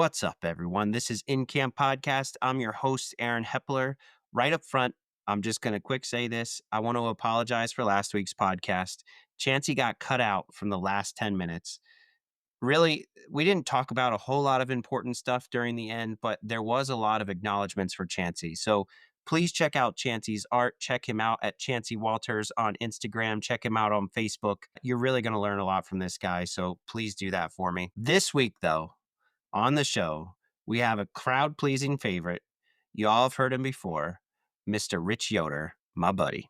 What's up, everyone? This is In Camp Podcast. I'm your host, Aaron Hepler. Right up front, I'm just going to quick say this. I want to apologize for last week's podcast. Chancey got cut out from the last 10 minutes. Really, we didn't talk about a whole lot of important stuff during the end, but there was a lot of acknowledgments for Chancey. So please check out Chancey's art. Check him out at Chancey Walters on Instagram. Check him out on Facebook. You're really going to learn a lot from this guy. So please do that for me. This week, though, on the show, we have a crowd pleasing favorite. You all have heard him before, Mr. Rich Yoder, my buddy.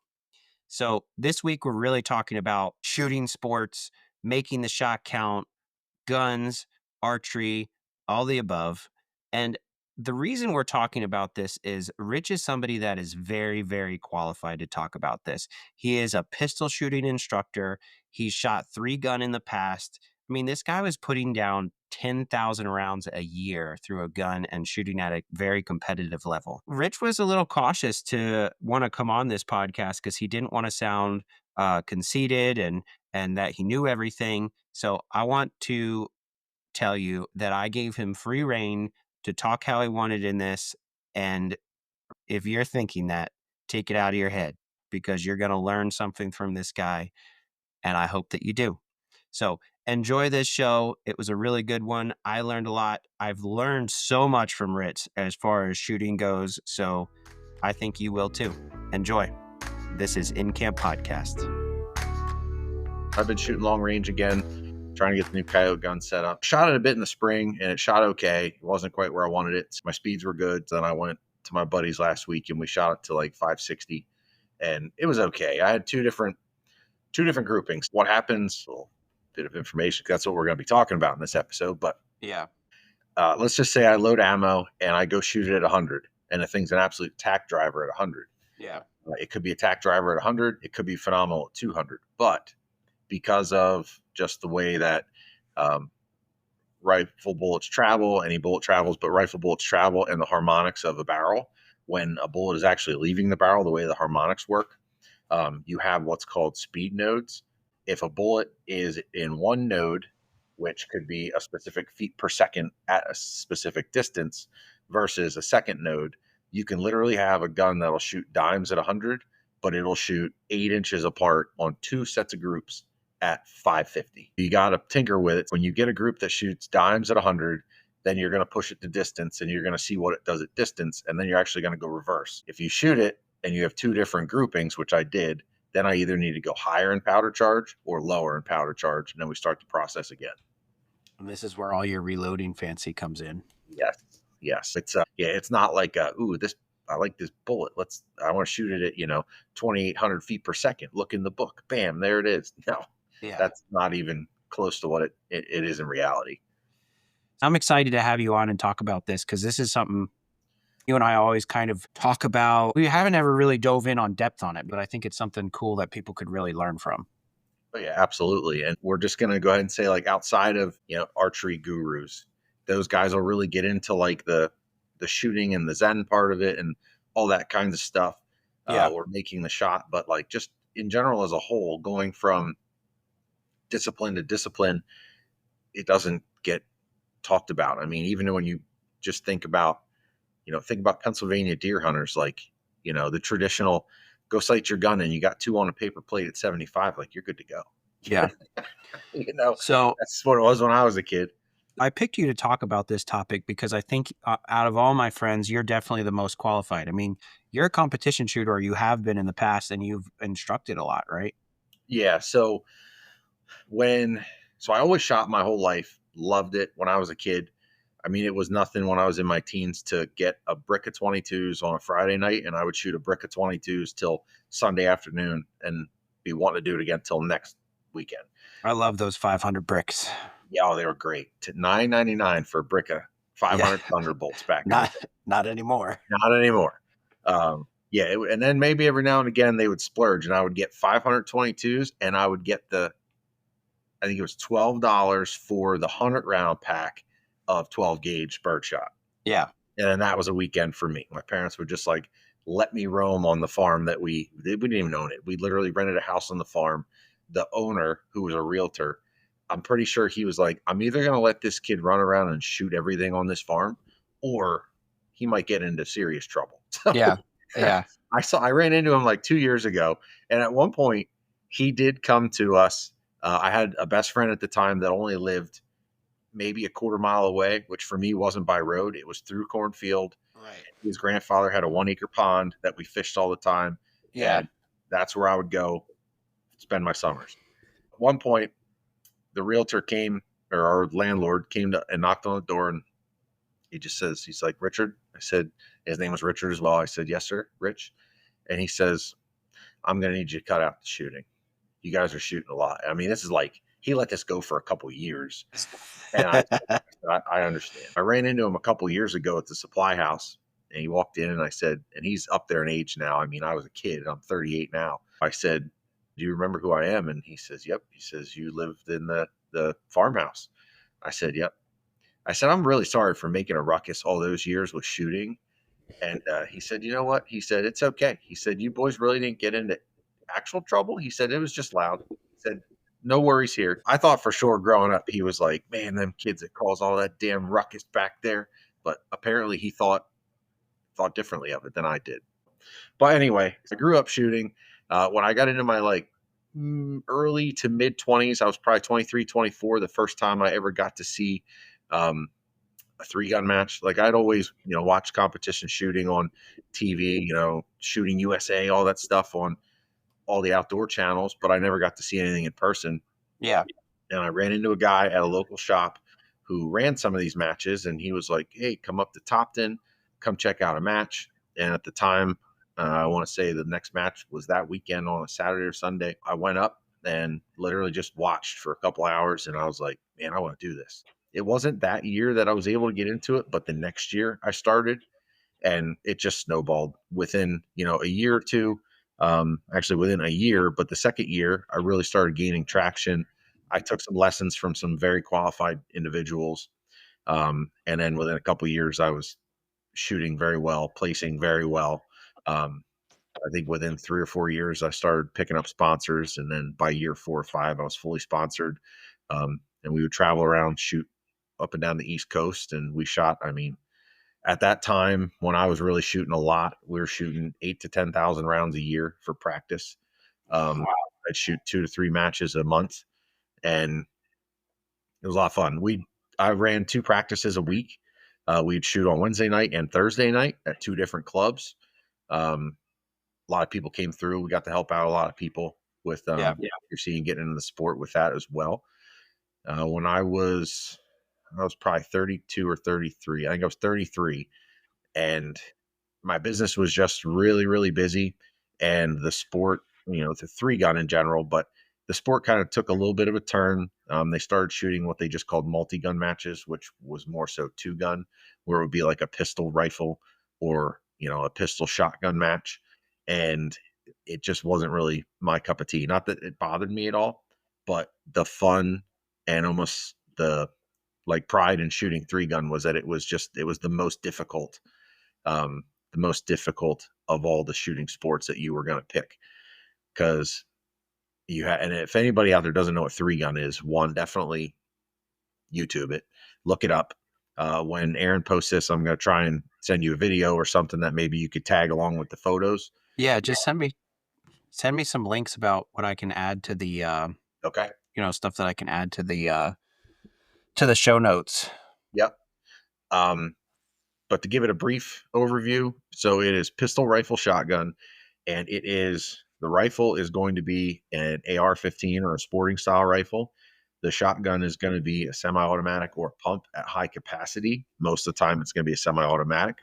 So this week, we're really talking about shooting sports, making the shot count, guns, archery, all the above. And the reason we're talking about this is Rich is somebody that is very, very qualified to talk about this. He is a pistol shooting instructor. He's shot 3 gun in the past. I mean, this guy was putting down 10,000 rounds a year through a gun and shooting at a very competitive level. Rich was a little cautious to want to come on this podcast because he didn't want to sound conceited and that he knew everything. So I want to tell you that I gave him free reign to talk how he wanted in this. And if you're thinking that, take it out of your head because you're going to learn something from this guy. And I hope that you do. So enjoy this show. It was a really good one. I learned a lot. I've learned so much from Rich as far as shooting goes. So I think you will too. Enjoy. This is In Camp Podcast. I've been shooting long range again, trying to get the new Coyote gun set up. Shot it a bit in the spring and it shot okay. It wasn't quite where I wanted it. My speeds were good. Then I went to my buddies last week and we shot it to like 560 and it was okay. I had two different groupings. What happens? A little bit of information. That's what we're going to be talking about in this episode. But Yeah. let's just say I load ammo and I go shoot it at 100 and the thing's an absolute tack driver at 100. Yeah. It could be a tack driver at 100. It could be phenomenal at 200. But because of just the way that rifle bullets travel, any bullet travels, but rifle bullets travel and the harmonics of a barrel, when a bullet is actually leaving the barrel, the way the harmonics work, you have what's called speed nodes. If a bullet is in one node, which could be a specific feet per second at a specific distance versus a second node, you can literally have a gun that'll shoot dimes at 100, but it'll shoot 8 inches apart on 2 sets of groups at 550. You got to tinker with it. When you get a group that shoots dimes at 100, then you're going to push it to distance and you're going to see what it does at distance. And then you're actually going to go reverse. If you shoot it and you have 2 different groupings, which I did, then I either need to go higher in powder charge or lower in powder charge. And then we start the process again. And this is where all your reloading fancy comes in. Yes. It's not like, I like this bullet. I want to shoot it at, 2,800 feet per second. Look in the book. Bam, there it is. No. Yeah. That's not even close to what it is in reality. I'm excited to have you on and talk about this because this is something you and I always kind of talk about. We haven't ever really dove in on depth on it, but I think it's something cool that people could really learn from. Oh, yeah, absolutely. And we're just going to go ahead and say, like, outside of, archery gurus, those guys will really get into like the shooting and the Zen part of it and all that kinds of stuff. Yeah. Or making the shot, but like just in general as a whole, going from discipline to discipline, it doesn't get talked about. I mean, even when you just think about Pennsylvania deer hunters, like, the traditional go sight your gun and you got 2 on a paper plate at 75, like you're good to go. Yeah. So that's what it was when I was a kid. I picked you to talk about this topic because I think out of all my friends, you're definitely the most qualified. I mean, you're a competition shooter, or you have been in the past, and you've instructed a lot, right? Yeah. So I always shot my whole life, loved it when I was a kid. I mean, it was nothing when I was in my teens to get a brick of 22s on a Friday night, and I would shoot a brick of 22s till Sunday afternoon and be wanting to do it again till next weekend. I love those 500 bricks. Yeah, they were great. $9.99 for a brick of 500 Thunderbolts back. Not anymore. Not anymore. And then maybe every now and again they would splurge, and I would get 522s, and I would get I think it was $12 for the 100 round pack of 12 gauge birdshot. Yeah. And then that was a weekend for me. My parents would just like let me roam on the farm that we didn't even own it. We literally rented a house on the farm. The owner, who was a realtor, I'm pretty sure he was like, I'm either going to let this kid run around and shoot everything on this farm, or he might get into serious trouble. Yeah. So Yeah. I ran into him like 2 years ago. And at one point, he did come to us. I had a best friend at the time that only lived maybe a quarter mile away, which for me wasn't by road. It was through cornfield. Right. His grandfather had a 1 acre pond that we fished all the time. Yeah. And that's where I would go spend my summers. At one point, the realtor came, or our landlord came to, and knocked on the door, and he just says, he's like, Richard. I said, his name was Richard as well. I said, yes, sir, Rich. And he says, I'm going to need you to cut out the shooting. You guys are shooting a lot. I mean, this is like, he let this go for a couple of years. And I understand. I ran into him a couple of years ago at the supply house, and he walked in, and I said, and he's up there in age now. I mean, I was a kid, and I'm 38 now. I said, do you remember who I am? And he says, yep. He says, you lived in the farmhouse. I said, yep. I said, I'm really sorry for making a ruckus all those years with shooting. And he said, you know what? He said, it's okay. He said, you boys really didn't get into actual trouble. He said, it was just loud. He said, no worries here. I thought for sure growing up, he was like, man, them kids that cause all that damn ruckus back there. But apparently he thought differently of it than I did. But anyway, I grew up shooting. When I got into my like early to mid 20s, I was probably 23, 24, the first time I ever got to see um, a 3 gun match. Like I'd always, watch competition shooting on TV, Shooting USA, all that stuff on all the outdoor channels, but I never got to see anything in person. Yeah. And I ran into a guy at a local shop who ran some of these matches, and he was like, hey, come up to Topton, come check out a match. And at the time, I want to say the next match was that weekend on a Saturday or Sunday. I went up and literally just watched for a couple hours, and I was like, man, I want to do this. It wasn't that year that I was able to get into it, but the next year I started, and it just snowballed within a year or two. Actually within a year, but the second year I really started gaining traction. I took some lessons from some very qualified individuals, and then within a couple of years I was shooting very well, placing very well. um, I think within 3 or 4 years I started picking up sponsors, and then by year 4 or 5 I was fully sponsored. And we would travel around, shoot up and down the East Coast, and we shot, I mean, at that time when I was really shooting a lot, we were shooting 8 to 10,000 rounds a year for practice. Um, I'd shoot 2 to 3 matches a month, and it was a lot of fun. I ran 2 practices a week. We'd shoot on Wednesday night and Thursday night at 2 different clubs. Um, a lot of people came through. We got to help out a lot of people with Yeah. you're seeing getting into the sport with that as well. When I was probably 32 or 33. I think I was 33, and my business was just really, really busy. And the sport, the 3 gun in general, but the sport kind of took a little bit of a turn. They started shooting what they just called multi-gun matches, which was more so 2 gun, where it would be like a pistol rifle or, a pistol shotgun match. And it just wasn't really my cup of tea. Not that it bothered me at all, but the fun and almost the like pride in shooting 3 gun was that it was um, the most difficult of all the shooting sports that you were going to pick, because and if anybody out there doesn't know what 3 gun is, one, definitely YouTube it, look it up. When Aaron posts this, I'm going to try and send you a video or something that maybe you could tag along with the photos. Yeah. Just send me some links about what I can add to the Okay. stuff that I can add to the show notes. Yep. Um, but to give it a brief overview, so it is pistol, rifle, shotgun, and the rifle is going to be an AR-15 or a sporting style rifle. The shotgun is going to be a semi-automatic or a pump at high capacity. Most of the time, it's going to be a semi-automatic.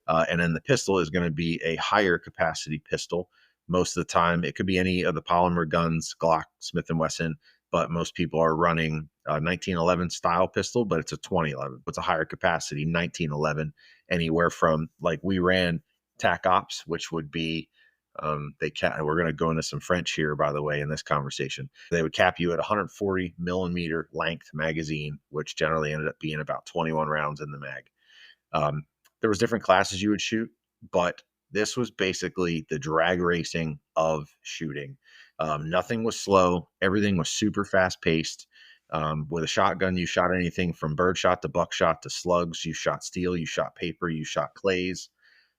And then the pistol is going to be a higher capacity pistol. Most of the time, it could be any of the polymer guns, Glock, Smith and Wesson, but most people are running a 1911 style pistol, but it's a 2011. It's a higher capacity 1911, anywhere from, like, we ran TAC Ops, which would be we're going to go into some French here, by the way, in this conversation. They would cap you at 140 millimeter length magazine, which generally ended up being about 21 rounds in the mag. Um, there was different classes you would shoot, but this was basically the drag racing of shooting. Nothing was slow. Everything was super fast paced. With a shotgun, you shot anything from birdshot to buckshot to slugs. You shot steel, you shot paper, you shot clays.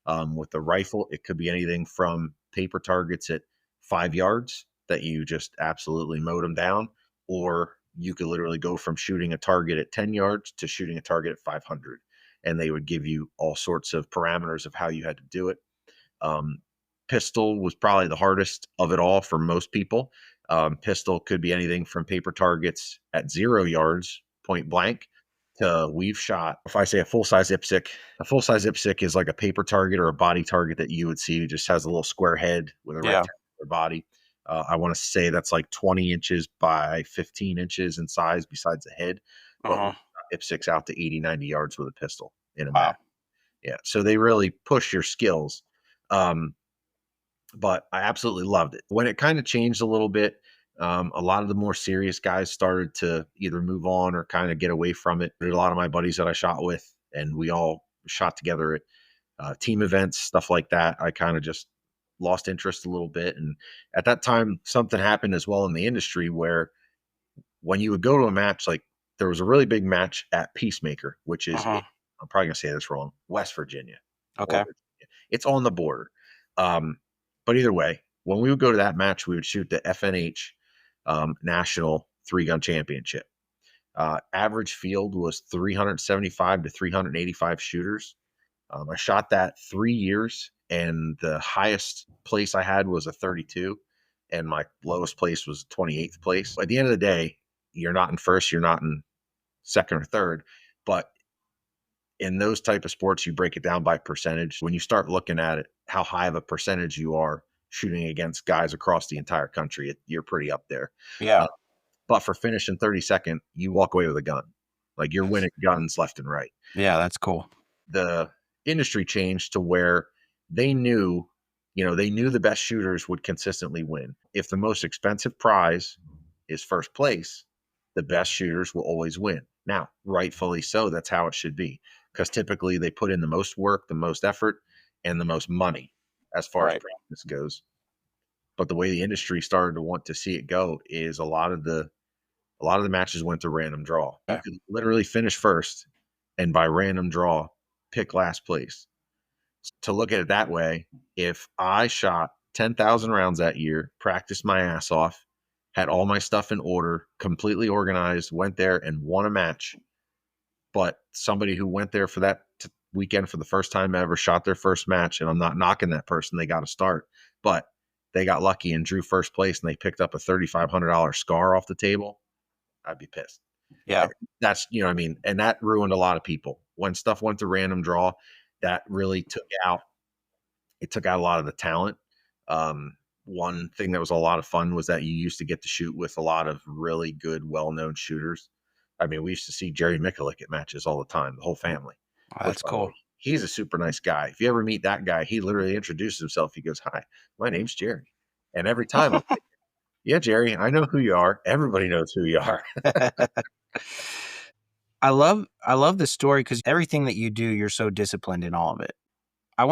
With the rifle, it could be anything from paper targets at 5 yards that you just absolutely mowed them down, or you could literally go from shooting a target at 10 yards to shooting a target at 500. And they would give you all sorts of parameters of how you had to do it. Um, Pistol was probably the hardest of it all for most people. Pistol could be anything from paper targets at 0 yards, point blank, to we've shot. If I say a full size IPSC is like a paper target or a body target that you would see just has a little square head with a Yeah. rectangular body. I want to say that's like 20 inches by 15 inches in size besides the head. But we Uh-huh. shot IPSCs out to 80, 90 yards with a pistol in a match. Wow. Yeah. So they really push your skills. Um, but I absolutely loved it. When it kind of changed a little bit, a lot of the more serious guys started to either move on or kind of get away from it. There's a lot of my buddies that I shot with, and we all shot together at team events, stuff like that. I kind of just lost interest a little bit. And at that time, something happened as well in the industry where when you would go to a match, like there was a really big match at Peacemaker, which is, Uh-huh. I'm probably going to say this wrong, West Virginia or Okay. Virginia. It's on the border. Um, but either way, when we would go to that match, we would shoot the FNH National Three Gun Championship. Average field was 375 to 385 shooters. I shot that 3 years, and the highest place I had was a 32, and my lowest place was 28th place. At the end of the day, you're not in first, you're not in second or third, but in those type of sports, you break it down by percentage. When you start looking at it, how high of a percentage you are shooting against guys across the entire country, you're pretty up there. Yeah. Uh, but for finishing 32nd, you walk away with a gun. Like you're winning guns left and right. Yeah, that's cool. The industry changed to where they knew, they knew the best shooters would consistently win. If the most expensive prize is first place, the best shooters will always win. Now, rightfully so, that's how it should be because typically they put in the most work, the most effort, and the most money as far as Right. practice goes. But the way the industry started to want to see it go is a lot of the matches went to random draw. You Okay. could literally finish first and by random draw pick last place. To look at it that way, if I shot 10,000 rounds that year, practiced my ass off, had all my stuff in order, completely organized, went there and won a match, but somebody who went there for that weekend for the first time ever shot their first match, and I'm not knocking that person, they got to start, but they got lucky and drew first place and they picked up a $3,500 scar off the table, I'd be pissed. Yeah. That's, what I mean, and that ruined a lot of people. When stuff went to random draw, that really took out a lot of the talent. One thing that was a lot of fun was that you used to get to shoot with a lot of really good, well-known shooters. I mean, we used to see Jerry Mikulik at matches all the time, the whole family, Oh, which, that's by the cool. way, he's a super nice guy. If you ever meet that guy, he literally introduces himself. He goes, "Hi, my name's Jerry." And every time I'm like, "Yeah, Jerry, I know who you are. Everybody knows who you are." I love the story because everything that you do, you're so disciplined in all of it. I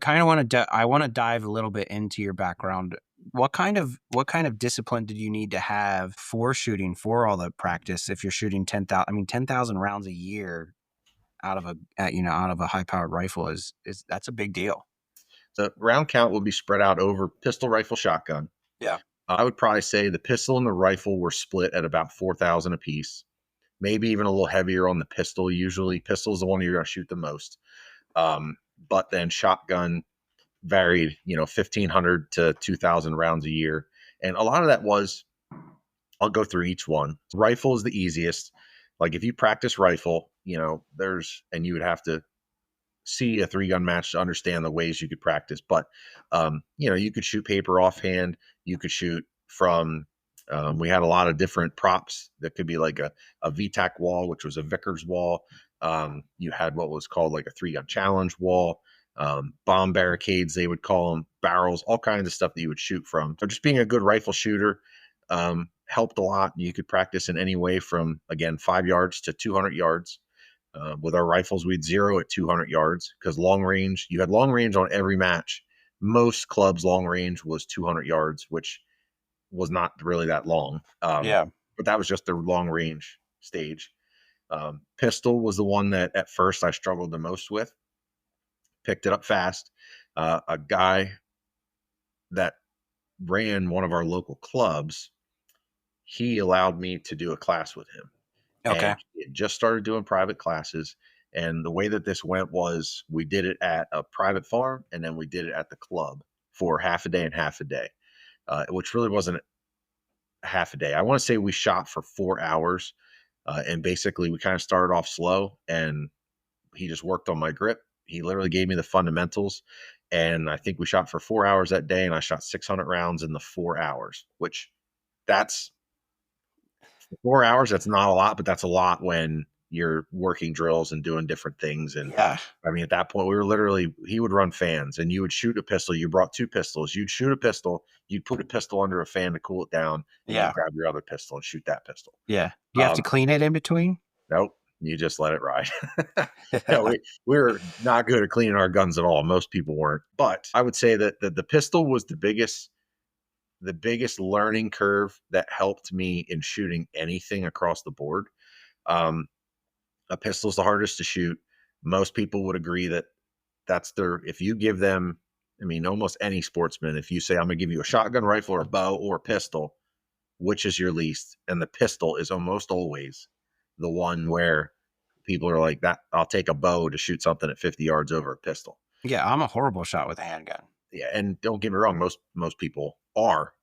kind of want to I want to dive a little bit into your background. What kind of discipline did you need to have for shooting for all the practice if you're shooting 10,000 I mean 10,000 rounds a year out of a high powered rifle is that's a big deal. The round count will be spread out over pistol, rifle, shotgun. Yeah. I would probably say the pistol and the rifle were split at about 4,000 apiece, maybe even a little heavier on the pistol. Usually, pistol is the one you're going to shoot the most. But then shotgun varied, 1,500 to 2,000 rounds a year. And a lot of that was, I'll go through each one. Rifle is the easiest. Like if you practice rifle, and you would have to see a three gun match to understand the ways you could practice. But you could shoot paper offhand. You could shoot from. We had a lot of different props that could be like a VTAC wall, which was a Vickers wall. You had what was called like a three gun challenge wall. Bomb barricades, they would call them, barrels, all kinds of stuff that you would shoot from. So just being a good rifle shooter helped a lot. You could practice in any way from, again, 5 yards to 200 yards. With our rifles, we'd zero at 200 yards because long range, you had long range on every match. Most clubs' long range was 200 yards, which was not really that long. Yeah. but that was just the long range stage. Pistol was the one that at first I struggled the most with. Picked it up fast. A guy that ran one of our local clubs, he allowed me to do a class with him. And Okay. he had just started doing private classes. And the way that this went was we did it at a private farm and then we did it at the club for half a day and half a day, which really wasn't half a day. I want to say we shot for 4 hours. And basically, we kind of started off slow and he just worked on my grip. He literally gave me the fundamentals. And I think we shot for 4 hours that day and I shot 600 rounds in the 4 hours, which that's 4 hours. That's not a lot, but that's a lot when you're working drills and doing different things. And Yeah. I mean, at that point, we were literally, he would run fans and you would shoot a pistol. You brought two pistols. You'd shoot a pistol. You'd put a pistol under a fan to cool it down and you'd Yeah. grab your other pistol and shoot that pistol. Yeah. Do you have to Um, clean it in between? nope. You just let it ride. No, we were not good at cleaning our guns at all. Most people weren't. But I would say that the pistol was the biggest learning curve that helped me in shooting anything across the board. Um, a pistol's the hardest to shoot. Most people would agree that that's their, if you give them, I mean, almost any sportsman, if you say, I'm going to give you a shotgun rifle or a bow or a pistol, which is your least? And the pistol is almost always the one where people are like, that I'll take a bow to shoot something at 50 yards over a pistol. Yeah, I'm a horrible shot with a handgun. Yeah. And don't get me wrong, most people are,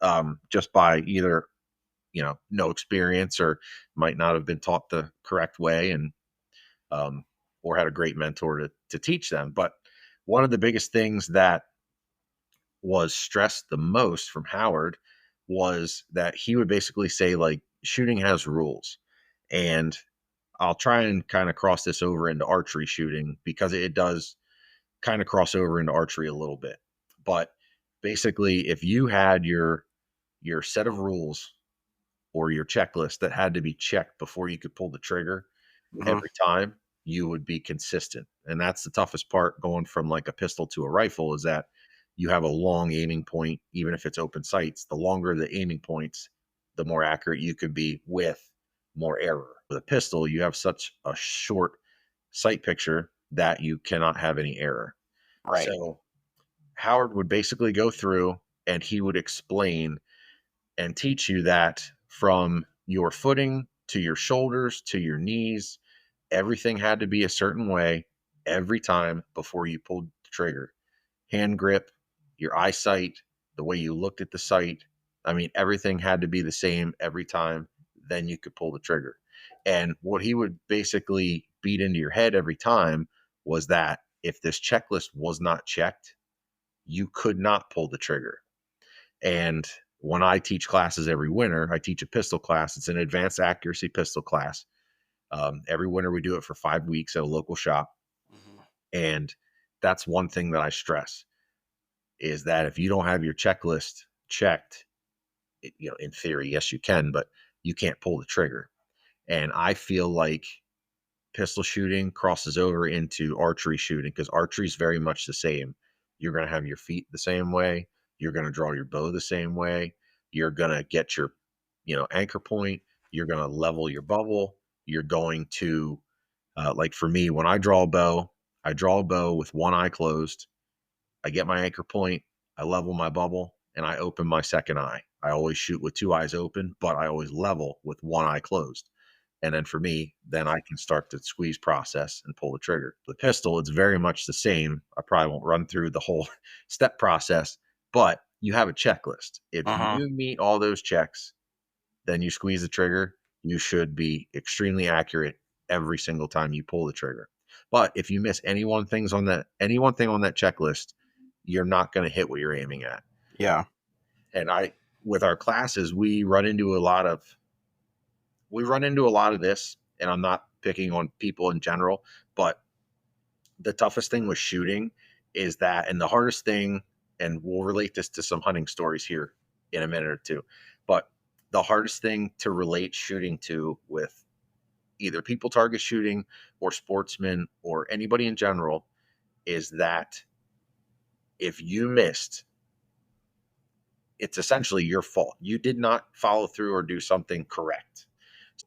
just by either, no experience or might not have been taught the correct way and um, or had a great mentor to teach them. But one of the biggest things that was stressed the most from Howard was that he would basically say, like, shooting has rules. And I'll try and kind of cross this over into archery shooting because it does kind of cross over into archery a little bit. But basically, if you had your set of rules or your checklist that had to be checked before you could pull the trigger, Mhm. every time you would be consistent. And that's the toughest part going from like a pistol to a rifle is that you have a long aiming point, even if it's open sights. The longer the aiming points, the more accurate you could be with more error. With a pistol, you have such a short sight picture that you cannot have any error. Right. So Howard would basically go through and he would explain and teach you that from your footing to your shoulders to your knees, everything had to be a certain way every time before you pulled the trigger. Hand grip, your eyesight, the way you looked at the sight. I mean, everything had to be the same every time. Then you could pull the trigger. And what he would basically beat into your head every time was that if this checklist was not checked, you could not pull the trigger. And when I teach classes every winter, I teach a pistol class. It's an advanced accuracy pistol class. Every winter, we do it for 5 weeks at a local shop. Mhm. And that's one thing that I stress is that if you don't have your checklist checked, in theory, yes, you can, but you can't pull the trigger. And I feel like pistol shooting crosses over into archery shooting because archery is very much the same. You're going to have your feet the same way. You're going to draw your bow the same way. You're going to get your, anchor point. You're going to level your bubble. You're going to, like for me, when I draw a bow with one eye closed. I get my anchor point. I level my bubble and I open my second eye. I always shoot with two eyes open, but I always level with one eye closed. And then for me, then I can start the squeeze process and pull the trigger. The pistol, it's very much the same. I probably won't run through the whole step process, but you have a checklist. If Mhm. you meet all those checks, then you squeeze the trigger. You should be extremely accurate every single time you pull the trigger. But if you miss any one thing on that checklist, you're not going to hit what you're aiming at. Yeah. And with our classes, we run into a lot of this, and I'm not picking on people in general, but the toughest thing with shooting is that, and the hardest thing, and we'll relate this to some hunting stories here in a minute or two, but the hardest thing to relate shooting to with either people target shooting or sportsmen or anybody in general is that if you missed, it's essentially your fault. You did not follow through or do something correct.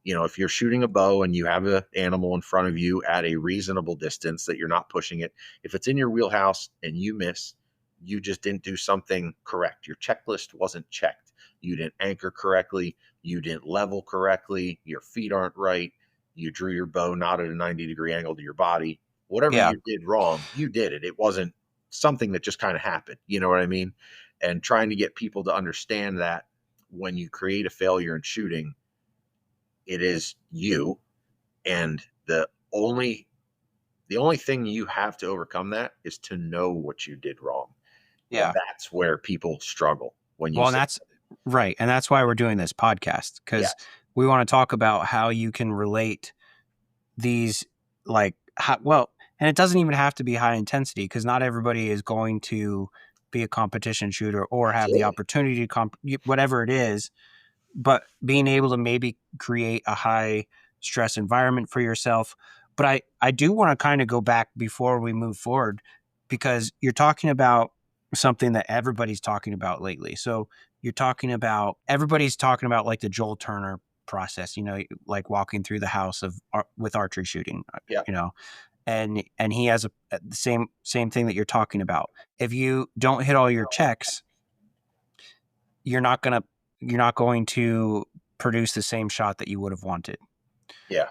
If you're shooting a bow and you have an animal in front of you at a reasonable distance that you're not pushing it, if it's in your wheelhouse and you miss, you just didn't do something correct. Your checklist wasn't checked. You didn't anchor correctly. You didn't level correctly. Your feet aren't right. You drew your bow not at a 90-degree angle to your body. Whatever Yeah. you did wrong, you did it. It wasn't something that just kind of happened. You know what I mean? And trying to get people to understand that when you create a failure in shooting, it is you, and the only thing you have to overcome that is to know what you did wrong. And Yeah. that's where people struggle when you Well, and say, that's right. And that's why we're doing this podcast, because yes, we want to talk about how you can relate these, like, well, and it doesn't even have to be high intensity, because not everybody is going to be a competition shooter or have the absolutely. opportunity to whatever it is, but being able to maybe create a high stress environment for yourself. But I do want to kind of go back before we move forward, because you're talking about something that everybody's talking about lately. So everybody's talking about like the Joel Turner process, like walking through the house with archery shooting, Yeah, you know, and he has the same thing that you're talking about. If you don't hit all your checks, you're not gonna you're not going to produce the same shot that you would have wanted, yeah,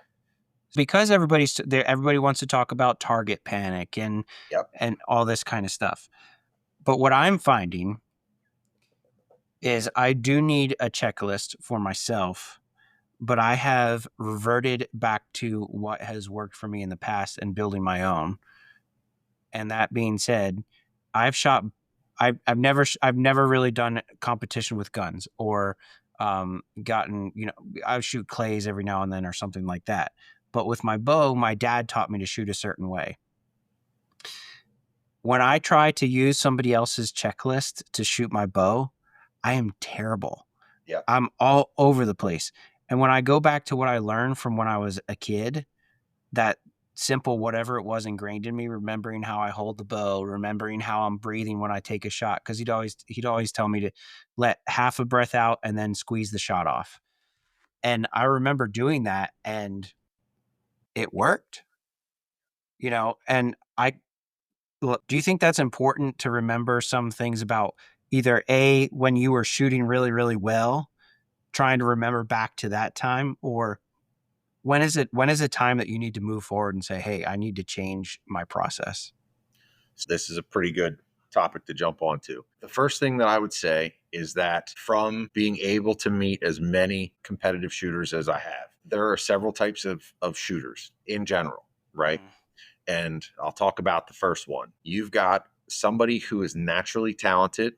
because everybody's there. Everybody wants to talk about target panic yep, and all this kind of stuff. But what I'm finding is I do need a checklist for myself, but I have reverted back to what has worked for me in the past and building my own. And that being said, I've shot. I've never really done competition with guns or gotten. I shoot clays every now and then or something like that. But with my bow, my dad taught me to shoot a certain way. When I try to use somebody else's checklist to shoot my bow, I am terrible. yep. I'm all over the place. And when I go back to what I learned from when I was a kid, that simple whatever it was ingrained in me, remembering how I hold the bow, remembering how I'm breathing when I take a shot, because he'd always tell me to let half a breath out and then squeeze the shot off. And I remember doing that and it worked, and do you think that's important to remember some things about either when you were shooting really, really well, trying to remember back to that time, or when is it time that you need to move forward and say, hey, I need to change my process? So this is a pretty good topic to jump onto. The first thing that I would say is that from being able to meet as many competitive shooters as I have, there are several types of shooters in general, right? Mm. And I'll talk about the first one. You've got somebody who is naturally talented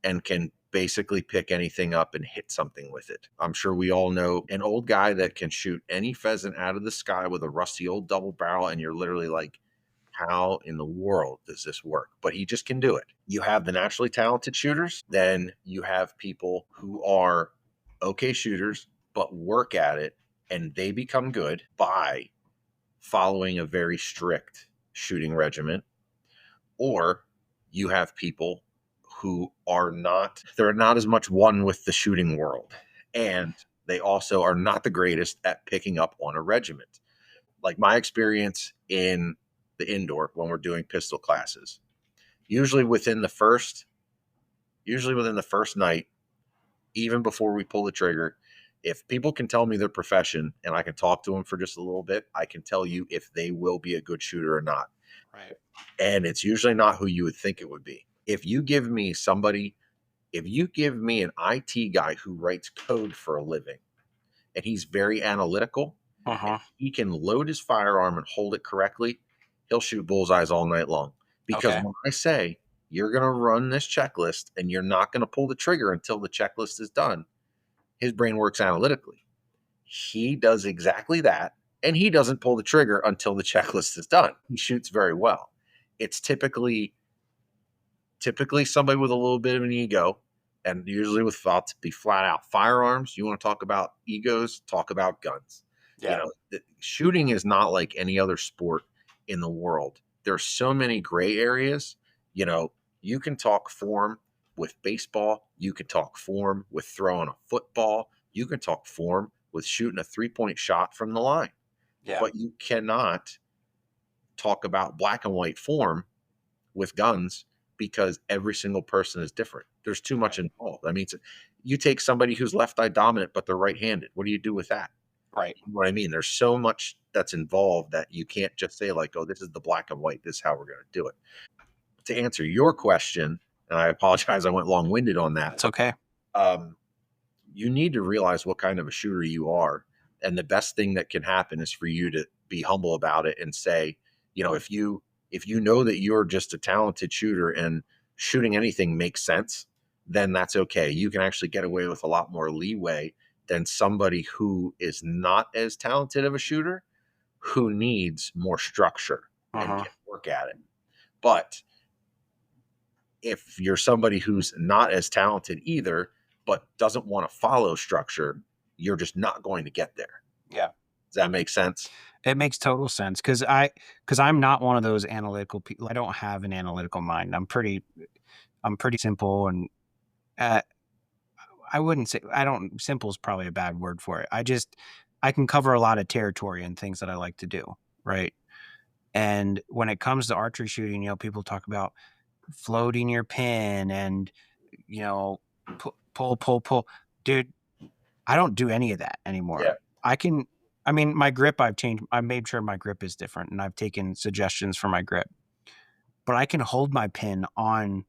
and can basically pick anything up and hit something with it. I'm sure we all know an old guy that can shoot any pheasant out of the sky with a rusty old double barrel, and you're literally like, how in the world does this work? But he just can do it. You have the naturally talented shooters, then you have people who are okay shooters, but work at it and they become good by following a very strict shooting regimen. Or you have people who they're not as much one with the shooting world. And they also are not the greatest at picking up on a regiment. Like my experience in the indoor when we're doing pistol classes, usually within the first, usually within the first night, even before we pull the trigger, if people can tell me their profession and I can talk to them for just a little bit, I can tell you if they will be a good shooter or not. Right. And it's usually not who you would think it would be. If you give me an IT guy who writes code for a living and he's very analytical and Uh-huh. he can load his firearm and hold it correctly, he'll shoot bullseyes all night long. Because Okay. when I say you're going to run this checklist and you're not going to pull the trigger until the checklist is done, his brain works analytically. He does exactly that, and he doesn't pull the trigger until the checklist is done. He shoots very well. It's typically somebody with a little bit of an ego, and usually with thought to be flat out firearms. You want to talk about egos, talk about guns. Yeah. Shooting is not like any other sport in the world. There's so many gray areas. You know, you can talk form with baseball, you can talk form with throwing a football, you can talk form with shooting a 3-point shot from the line. Yeah. But you cannot talk about black and white form with guns because every single person is different. There's too much Right. involved. I mean, you take somebody who's left eye dominant, but they're right handed. What do you do with that? Right. You know what I mean? There's so much that's involved that you can't just say, like, oh, this is the black and white. This is how we're going to do it. To answer your question, and I apologize, I went long winded on that. That's okay. Um, you need to realize what kind of a shooter you are. And the best thing that can happen is for you to be humble about it and say, if you know that you're just a talented shooter and shooting anything makes sense, then that's okay. You can actually get away with a lot more leeway than somebody who is not as talented of a shooter who needs more structure and Uh-huh. can work at it. But if you're somebody who's not as talented either, but doesn't want to follow structure, you're just not going to get there. Yeah. Does that make sense? It makes total sense because I'm not one of those analytical people. I don't have an analytical mind. I'm pretty simple, and uh, I wouldn't say I don't simple is probably a bad word for it. I can cover a lot of territory and things that I like to do, right? And when it comes to archery shooting, people talk about floating your pin and you know pull. Dude, I don't do any of that Yeah. anymore. I can I mean, my grip I've changed. I made sure my grip is different and I've taken suggestions for my grip. But I can hold my pin on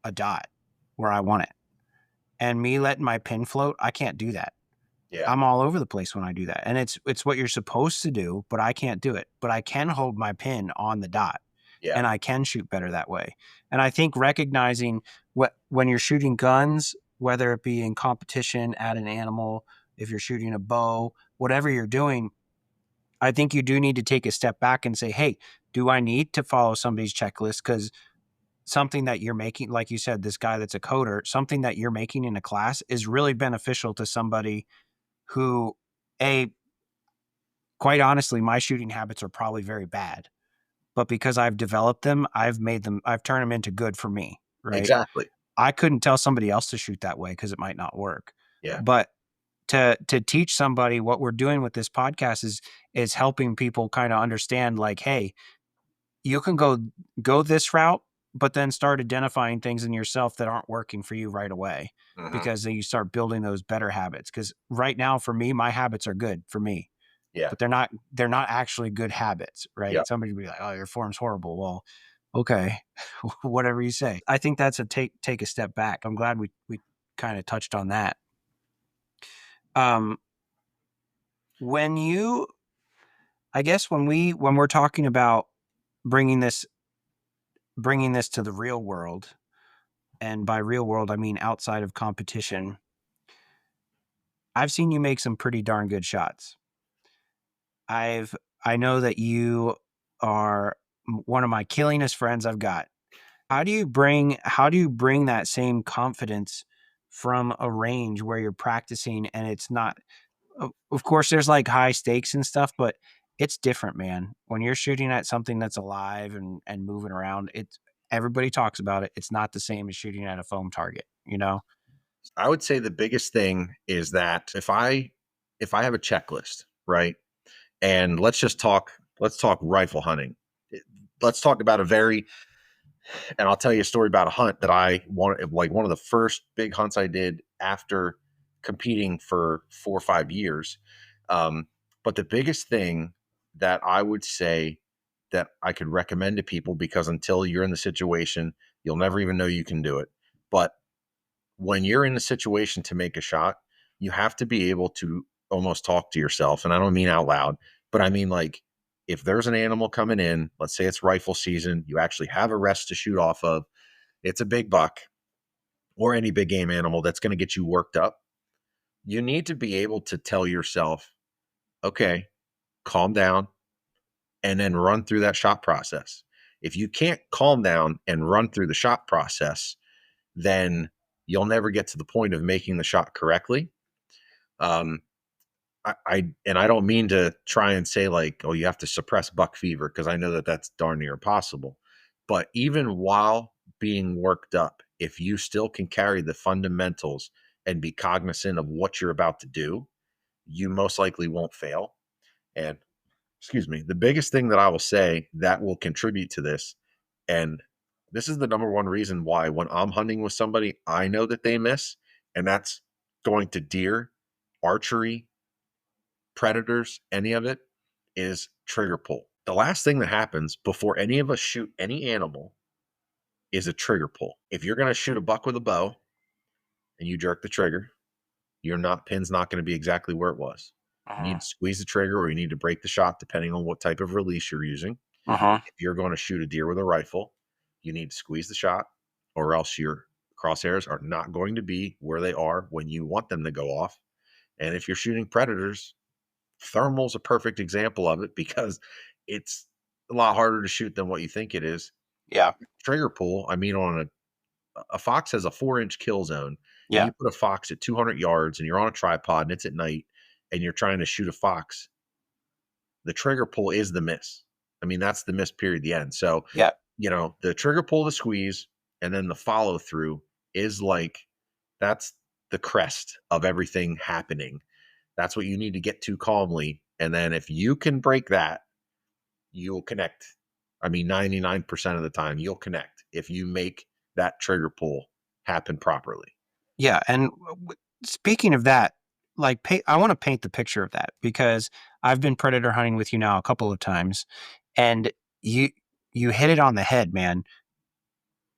a dot where I want it. And me letting my pin float, I can't do that. Yeah. I'm all over the place when I do that. And it's what you're supposed to do, but I can't do it. But I can hold my pin on the dot Yeah. and I can shoot better that way. And I think recognizing what when you're shooting guns, whether it be in competition at an animal, if you're shooting a bow, whatever you're doing, I think you do need to take a step back and say, "Hey, do I need to follow somebody's checklist cuz something that you're making like you said this guy that's a coder, something that you're making in a class is really beneficial to somebody who a quite honestly, my shooting habits are probably very bad, but because I've developed them, I've turned them into good for me, right? Exactly. I couldn't tell somebody else to shoot that way because it might not work. Yeah. But to teach somebody what we're doing with this podcast is helping people kind of understand like, hey, you can go this route, but then start identifying things in yourself that aren't working for you right away Hmm. because then you start building those better habits. Because right now, for me, my habits are good for me, Yeah. but they're not actually good habits, Yeah. right? Somebody would be like, "Oh, your form's horrible." Well, okay, whatever you say. I think that's a take a step back. I'm glad we kind of touched on that. Um, when you, I guess when we're talking about bringing this bringing this to the real world, and by real world I mean outside of competition, I've seen you make some pretty darn good shots. I've I know that you are one of my killingest friends I've got. How do you bring that same confidence from a range where you're practicing and it's not of course there's like high stakes and stuff, but it's different, man. When you're shooting at something that's alive and moving around, it's everybody talks about it. It's not the same as shooting at a foam target, you know? I would say the biggest thing is that if I have a checklist, right? And let's talk rifle hunting. Let's talk about a very and I'll tell you a story about a hunt that I wanted, like one of the first big hunts I did after competing for 4 or 5 years. Um, but the biggest thing that I would say that I could recommend to people, because until you're in the situation, you'll never even know you can do it. But when you're in the situation to make a shot, you have to be able to almost talk to yourself. And I don't mean out loud, but I mean like if there's an animal coming in, let's say it's rifle season, you actually have a rest to shoot off of, it's a big buck or any big game animal that's going to get you worked up. You need to be able to tell yourself, okay, calm down and then run through that shot process. If you can't calm down and run through the shot process, then you'll never get to the point of making the shot correctly. Um, I don't mean to try and say like, oh, you have to suppress buck fever because I know that that's darn near impossible. But even while being worked up, if you still can carry the fundamentals and be cognizant of what you're about to do, you most likely won't fail. And excuse me, the biggest thing that I will say that will contribute to this, and this is the number one reason why when I'm hunting with somebody, I know that they miss, and that's going to deer, archery, predators, any of it, is trigger pull. The last thing that happens before any of us shoot any animal is a trigger pull. If you're going to shoot a buck with a bow and you jerk the trigger, pin's not going to be exactly where it was. You Uh-huh. need to squeeze the trigger or you need to break the shot depending on what type of release you're using. Uh-huh. If you're going to shoot a deer with a rifle, you need to squeeze the shot or else your crosshairs are not going to be where they are when you want them to go off. And if you're shooting predators, thermal's a perfect example of it because it's a lot harder to shoot than what you think it is. Yeah. Trigger pull, I mean, on a fox has a 4-inch kill zone, and Yeah. you put a fox at 200 yards and you're on a tripod and it's at night and you're trying to shoot a fox, the trigger pull is the miss. I mean, that's the miss period, the end. So, Yeah. the trigger pull, the squeeze, and then the follow through is like that's the crest of everything happening. That's what you need to get to calmly. And then if you can break that, you'll connect. I mean, 99% of the time, you'll connect if you make that trigger pull happen properly. Yeah, and speaking of that, like, I want to paint the picture of that because I've been predator hunting with you now a couple of times, and you you hit it on the head, man.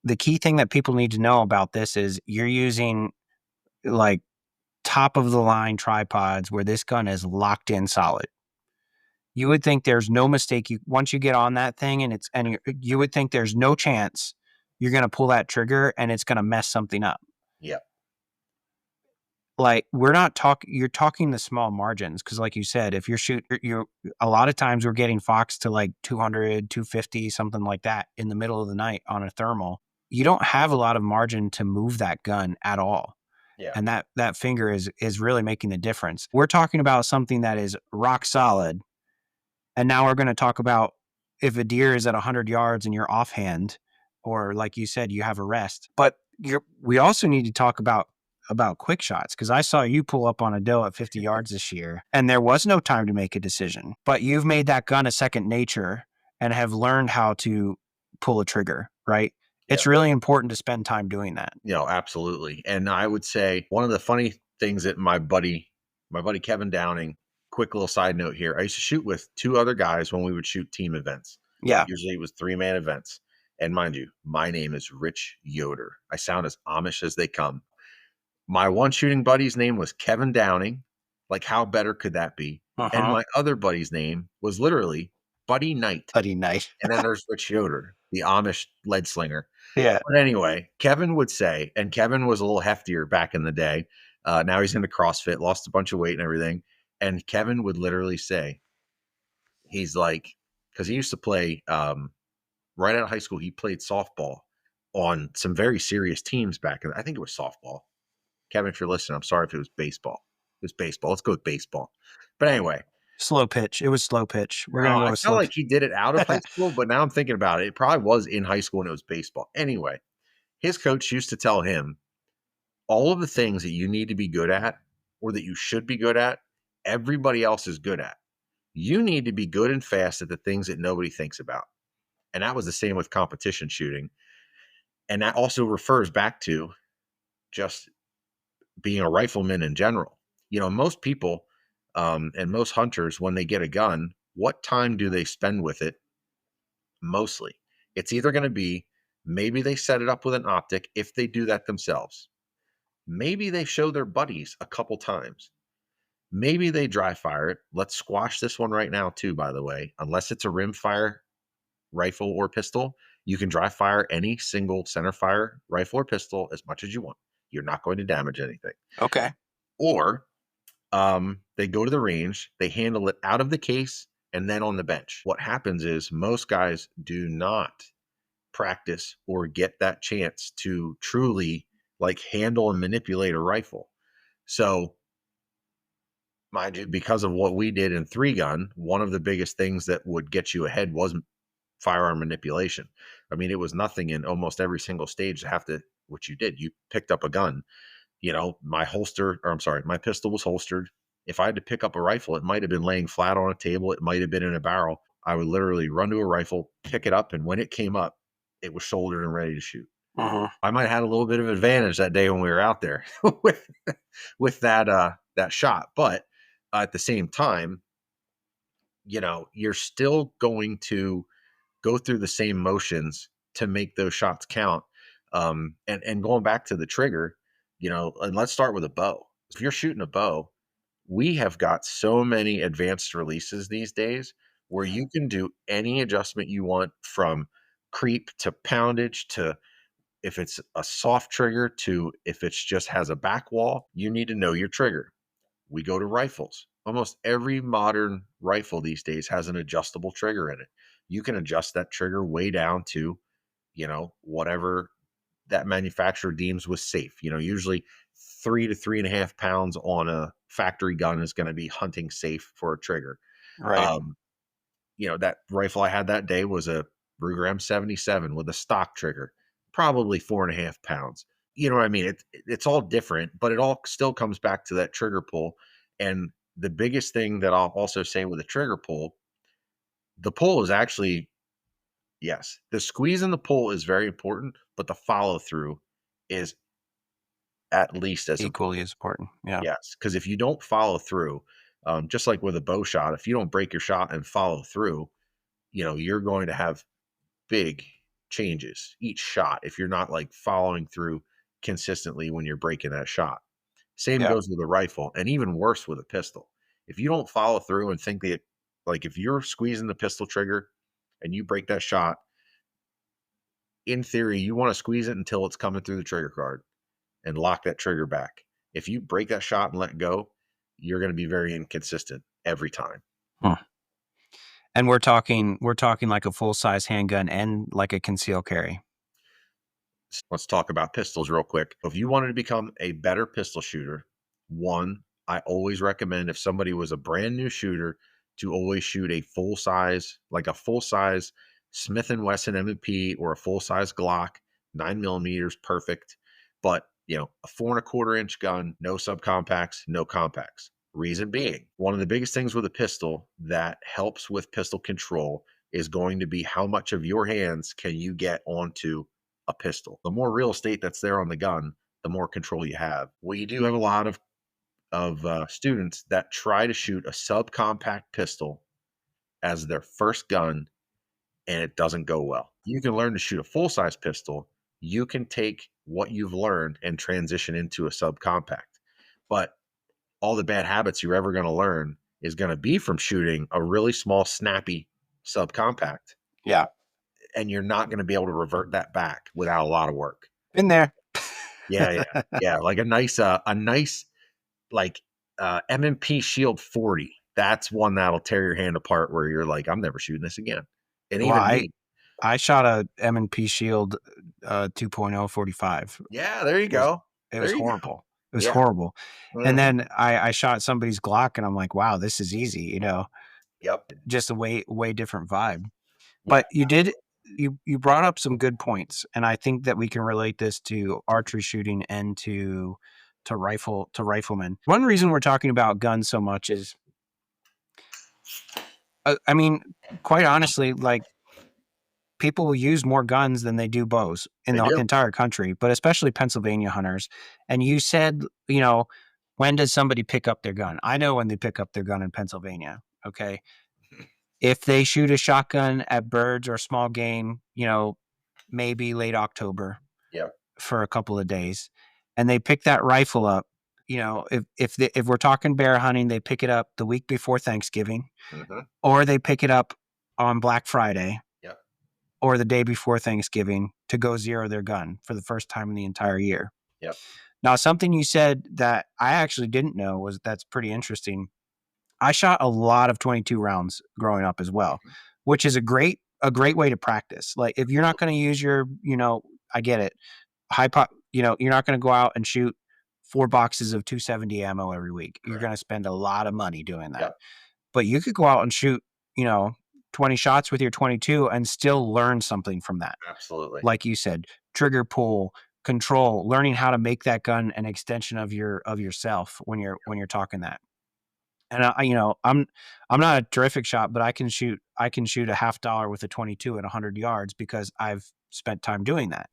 The key thing that people need to know about this is you're using like top of the line tripods where this gun is locked in solid. You would think there's no mistake. You once you get on that thing you would think there's no chance you're going to pull that trigger and it's going to mess something up. Yeah. Like, we're not talking you're talking the small margins because, like you said, if you're a lot of times we're getting fox to like 200, 250, something like that in the middle of the night on a thermal. You don't have a lot of margin to move that gun at all, Yeah. and that finger is really making the difference. We're talking about something that is rock solid, and now we're gonna talk about if a deer is at 100 yards and you're offhand, or like you said, you have a rest. But we also need to talk about quick shots because I saw you pull up on a doe at 50 yards this year, and there was no time to make a decision. But you've made that gun a second nature and have learned how to pull a trigger, right? Yeah. It's really important to spend time doing that. Absolutely. And I would say one of the funny things that my buddy Kevin Downing, quick little side note here. I used to shoot with two other guys when we would shoot team events. Yeah. Usually it was 3-man events. And mind you, my name is Rich Yoder. I sound as Amish as they come. My one shooting buddy's name was Kevin Downing. Like, how better could that be? Uh And huh. my other buddy's name was literally Buddy Knight. Putty night. And then there's Rich Yoder, the Amish lead slinger. Yeah. But anyway, Kevin would say, and Kevin was a little heftier back in the day. Now he's into CrossFit, lost a bunch of weight and everything. And Kevin would literally say, he's like, because he used to play right out of high school, he played softball on some very serious teams back in, I think it was softball. Kevin, if you're listening, I'm sorry if it was baseball. It was baseball. Let's go with baseball. But anyway, Slow pitch. It was slow pitch. We're gonna go I with felt slow. like he did it out of high school, but now I'm thinking about it. It probably was in high school and it was baseball. Anyway, his coach used to tell him all of the things that you need to be good at or that you should be good at, everybody else is good at. You need to be good and fast at the things that nobody thinks about. And that was the same with competition shooting. And that also refers back to just being a rifleman in general. Most people and most hunters, when they get a gun, what time do they spend with it mostly? It's either going to be maybe they set it up with an optic if they do that themselves. Maybe they show their buddies a couple times. Maybe they dry fire it. Let's squash this one right now, too, by the way. Unless it's a rimfire rifle or pistol, you can dry fire any single center fire rifle or pistol as much as you want. You're not going to damage anything. Okay. Or they go to the range, they handle it out of the case and then on the bench. What happens is most guys do not practice or get that chance to truly like handle and manipulate a rifle. So, mind you, because of what we did in 3-gun, one of the biggest things that would get you ahead was firearm manipulation. I mean, it was nothing in almost every single stage to have to, what you did, you picked up a gun. My pistol was holstered. If I had to pick up a rifle, it might have been laying flat on a table, it might have been in a barrel. I would literally run to a rifle, pick it up, and when it came up, it was shouldered and ready to shoot. Mhm. I might have had a little bit of advantage that day when we were out there with that shot, but at the same time, you're still going to go through the same motions to make those shots count. And going back to the trigger, and let's start with a bow. If you're shooting a bow, we have got so many advanced releases these days where you can do any adjustment you want, from creep to poundage to if it's a soft trigger to if it's just has a back wall. You need to know your trigger. We go to rifles. Almost every modern rifle these days has an adjustable trigger in it. You can adjust that trigger way down to, whatever that manufacturer deems was safe. Usually 3 to 3.5 pounds on a factory gun is going to be hunting safe for a trigger. Right. Um, that rifle I had that day was a Ruger M77 with a stock trigger, probably 4.5 pounds. You know what I mean? It's all different, but it all still comes back to that trigger pull. And the biggest thing that I'll also say with the trigger pull, the pull is actually, yes, the squeeze and the pull is very important, but the follow through is at least as Equally important. as important. Yeah. Yes, because if you don't follow through, just like with a bow shot, if you don't break your shot and follow through, you're going to have big changes each shot if you're not like following through consistently when you're breaking that shot. Same Yeah. goes with a rifle, and even worse with a pistol. If you don't follow through and think that, like, if you're squeezing the pistol trigger and you break that shot, in theory, you want to squeeze it until it's coming through the trigger guard and lock that trigger back. If you break that shot and let go, you're going to be very inconsistent every time. Huh. And we're talking like a full-size handgun and like a concealed carry. Let's talk about pistols real quick. If you wanted to become a better pistol shooter, one, I always recommend, if somebody was a brand new shooter, to always shoot a full size, like a full size Smith and Wesson M&P or a full size Glock, 9 millimeters, perfect. But a 4.25 inch gun, no subcompacts, no compacts. Reason being, one of the biggest things with a pistol that helps with pistol control is going to be how much of your hands can you get onto a pistol. The more real estate that's there on the gun, the more control you have. We do have a lot of students that try to shoot a subcompact pistol as their first gun, and it doesn't go well. You can learn to shoot a full size pistol. You can take what you've learned and transition into a subcompact. But all the bad habits you're ever going to learn is going to be from shooting a really small, snappy subcompact, Yeah. and you're not going to be able to revert that back without a lot of work. Been there. Yeah, yeah, yeah. Like a nice like M&P Shield 40. That's one that'll tear your hand apart. Where you're like, I'm never shooting this again. And Well, even I me. I shot a M&P Shield 2.0 45. Yeah, there you It was go. it was There you go. horrible. It was Yeah. horrible. And Mhm. then I shot somebody's Glock and I'm like, wow, this is easy. Yep. Just a way different vibe. Yeah, But you brought up some good points, and I think that we can relate this to archery shooting and to riflemen. One reason we're talking about guns so much is, I mean, quite honestly, like people will use more guns than they do bows in they the do. entire country, but especially Pennsylvania hunters. And you said, when does somebody pick up their gun? I know when they pick up their gun in Pennsylvania. Okay. If they shoot a shotgun at birds or small game, maybe late October Yep. for a couple of days, and they pick that rifle up. If we're talking bear hunting, they pick it up the week before Thanksgiving, Mhm. or they pick it up on Black Friday Yep. or the day before Thanksgiving to go zero their gun for the first time in the entire year. Yep. Now, something you said that I actually didn't know was that's pretty interesting. I shot a lot of 22 rounds growing up as well, Mhm. which is a great way to practice. Like if you're not going to use I get it, high pop, you're not going to go out and shoot 4 boxes of 270 ammo every week. You're going Correct. to spend a lot of money doing that. Yep. But you could go out and shoot, you know, 20 shots with your 22 and still learn something from that. Absolutely. Like you said, trigger pull, control, learning how to make that gun an extension of yourself when you're talking that. And I'm not a terrific shot, but I can shoot a half dollar with a 22 at 100 yards because I've spent time doing that.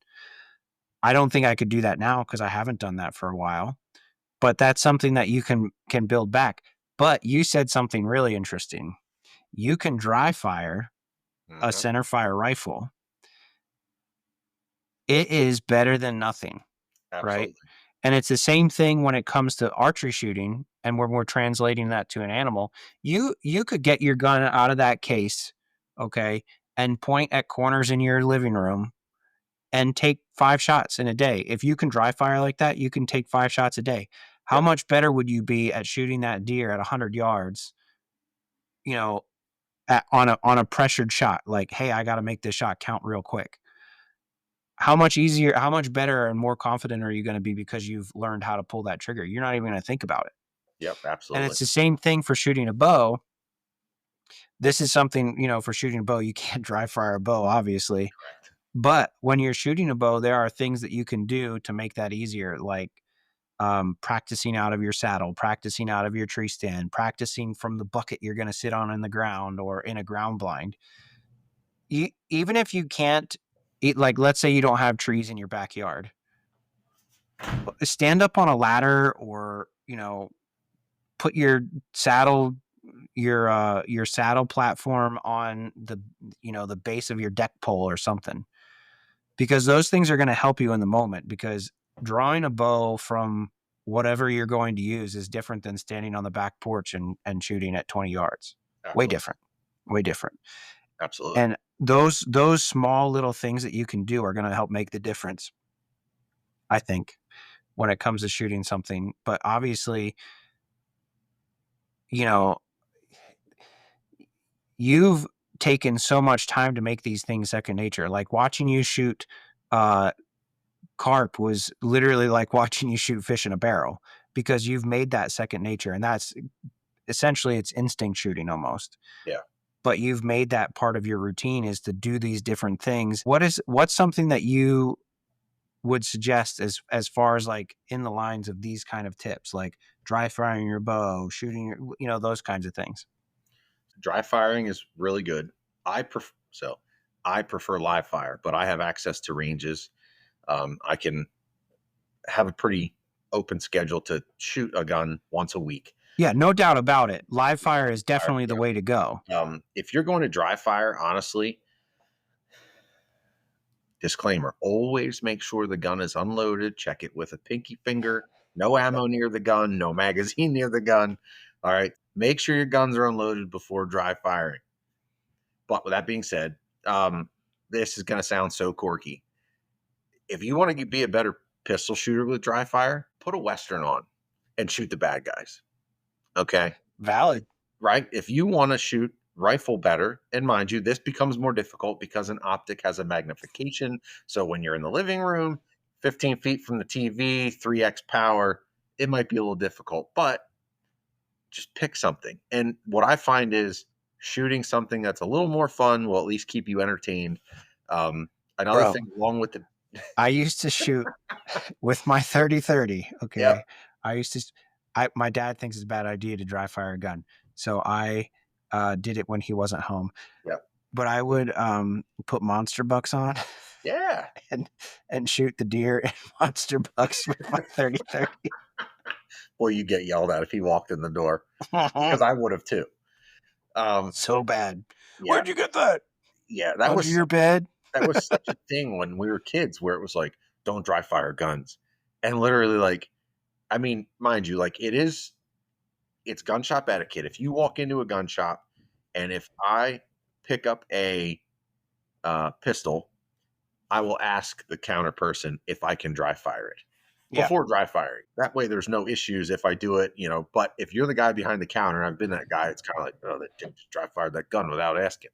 I don't think I could do that now because I haven't done that for a while, but that's something that you can build back. But you said something really interesting. You can dry fire a Hmm. center fire rifle. It is better than nothing, right? Absolutely. And it's the same thing when it comes to archery shooting, and when we're translating that to an animal. You could get your gun out of that case, okay, and point at corners in your living room and take 5 shots in a day. If you can dry fire like that, you can take 5 shots a day. How Yep. much better would you be at shooting that deer at 100 yards, you know, on a pressured shot? Like, "Hey, I gotta make this shot count real quick." How much better and more confident are you gonna be because you've learned how to pull that trigger? You're not even gonna think about it. Yep. And Absolutely. it's the same thing for shooting a bow. This is something, for shooting a bow, you can't dry fire a bow, obviously. Correct. But when you're shooting a bow, there are things that you can do to make that easier, like practicing out of your saddle, practicing out of your tree stand, practicing from the bucket you're going to sit on in the ground or in a ground blind. Even if you can't, like, let's say you don't have trees in your backyard, stand up on a ladder or, put saddle your saddle platform on the base of your deck pole or something, because those things are going to help you in the moment, because drawing a bow from whatever you're going to use is different than standing on the back porch and shooting at 20 yards. Way Absolutely. different. Way different. Absolutely. And those small little things that you can do are going to help make the difference, I think, when it comes to shooting something. But obviously, you know, you've taken so much time to make these things second nature. Like watching you shoot uh carp was literally like watching you shoot fish in a barrel, because you've made that second nature, and that's essentially, it's instinct shooting almost. Yeah. But you've made that part of your routine, is to do these different things. What's something that you would suggest as far as like in the lines of these kind of tips, like dry firing your bow, shooting those kinds of things? Dry firing is really good. I prefer live fire, but I have access to ranges. I can have a pretty open schedule to shoot a gun once a week. Yeah, no doubt about it. Live fire is Fire, definitely the way to go. yeah. If you're going to dry fire, honestly, disclaimer: always make sure the gun is unloaded. Check it with a pinky finger. No ammo near the gun. No magazine near the gun. All right. Make sure your guns are unloaded before dry firing. But with that being said, this is going to sound so quirky. If you want to be a better pistol shooter with dry fire, put a Western on and shoot the bad guys. Okay. Valid. Right. If you want to shoot rifle better, and mind you, this becomes more difficult because an optic has a magnification. So when you're in the living room, 15 feet from the TV, 3x power, it might be a little difficult, but just pick something. And what I find is shooting something that's a little more fun will at least keep you entertained. Another Bro, thing along with the I used to shoot with my 30-30. Yep. Okay. I used to, my dad thinks it's a bad idea to dry fire a gun. So I did it when he wasn't home. Yep. But I would put monster bucks on Yeah. and shoot the deer in monster bucks with my 30-30. Well, you get yelled at if he walked in the door because I would have too. Um, So bad. yeah, Where'd you get that? yeah, Under your bed? that was such a thing when we were kids, where it was like, don't dry fire guns, and literally, like, I mean, mind you, like, it's gun shop etiquette. If you walk into a gun shop, and if I pick up a pistol, I will ask the counter person if I can dry fire it Yeah. before dry firing. That way, there's no issues if I do it, But if you're the guy behind the counter, I've been that guy. It's kind of like, oh, that dude just dry fired that gun without asking,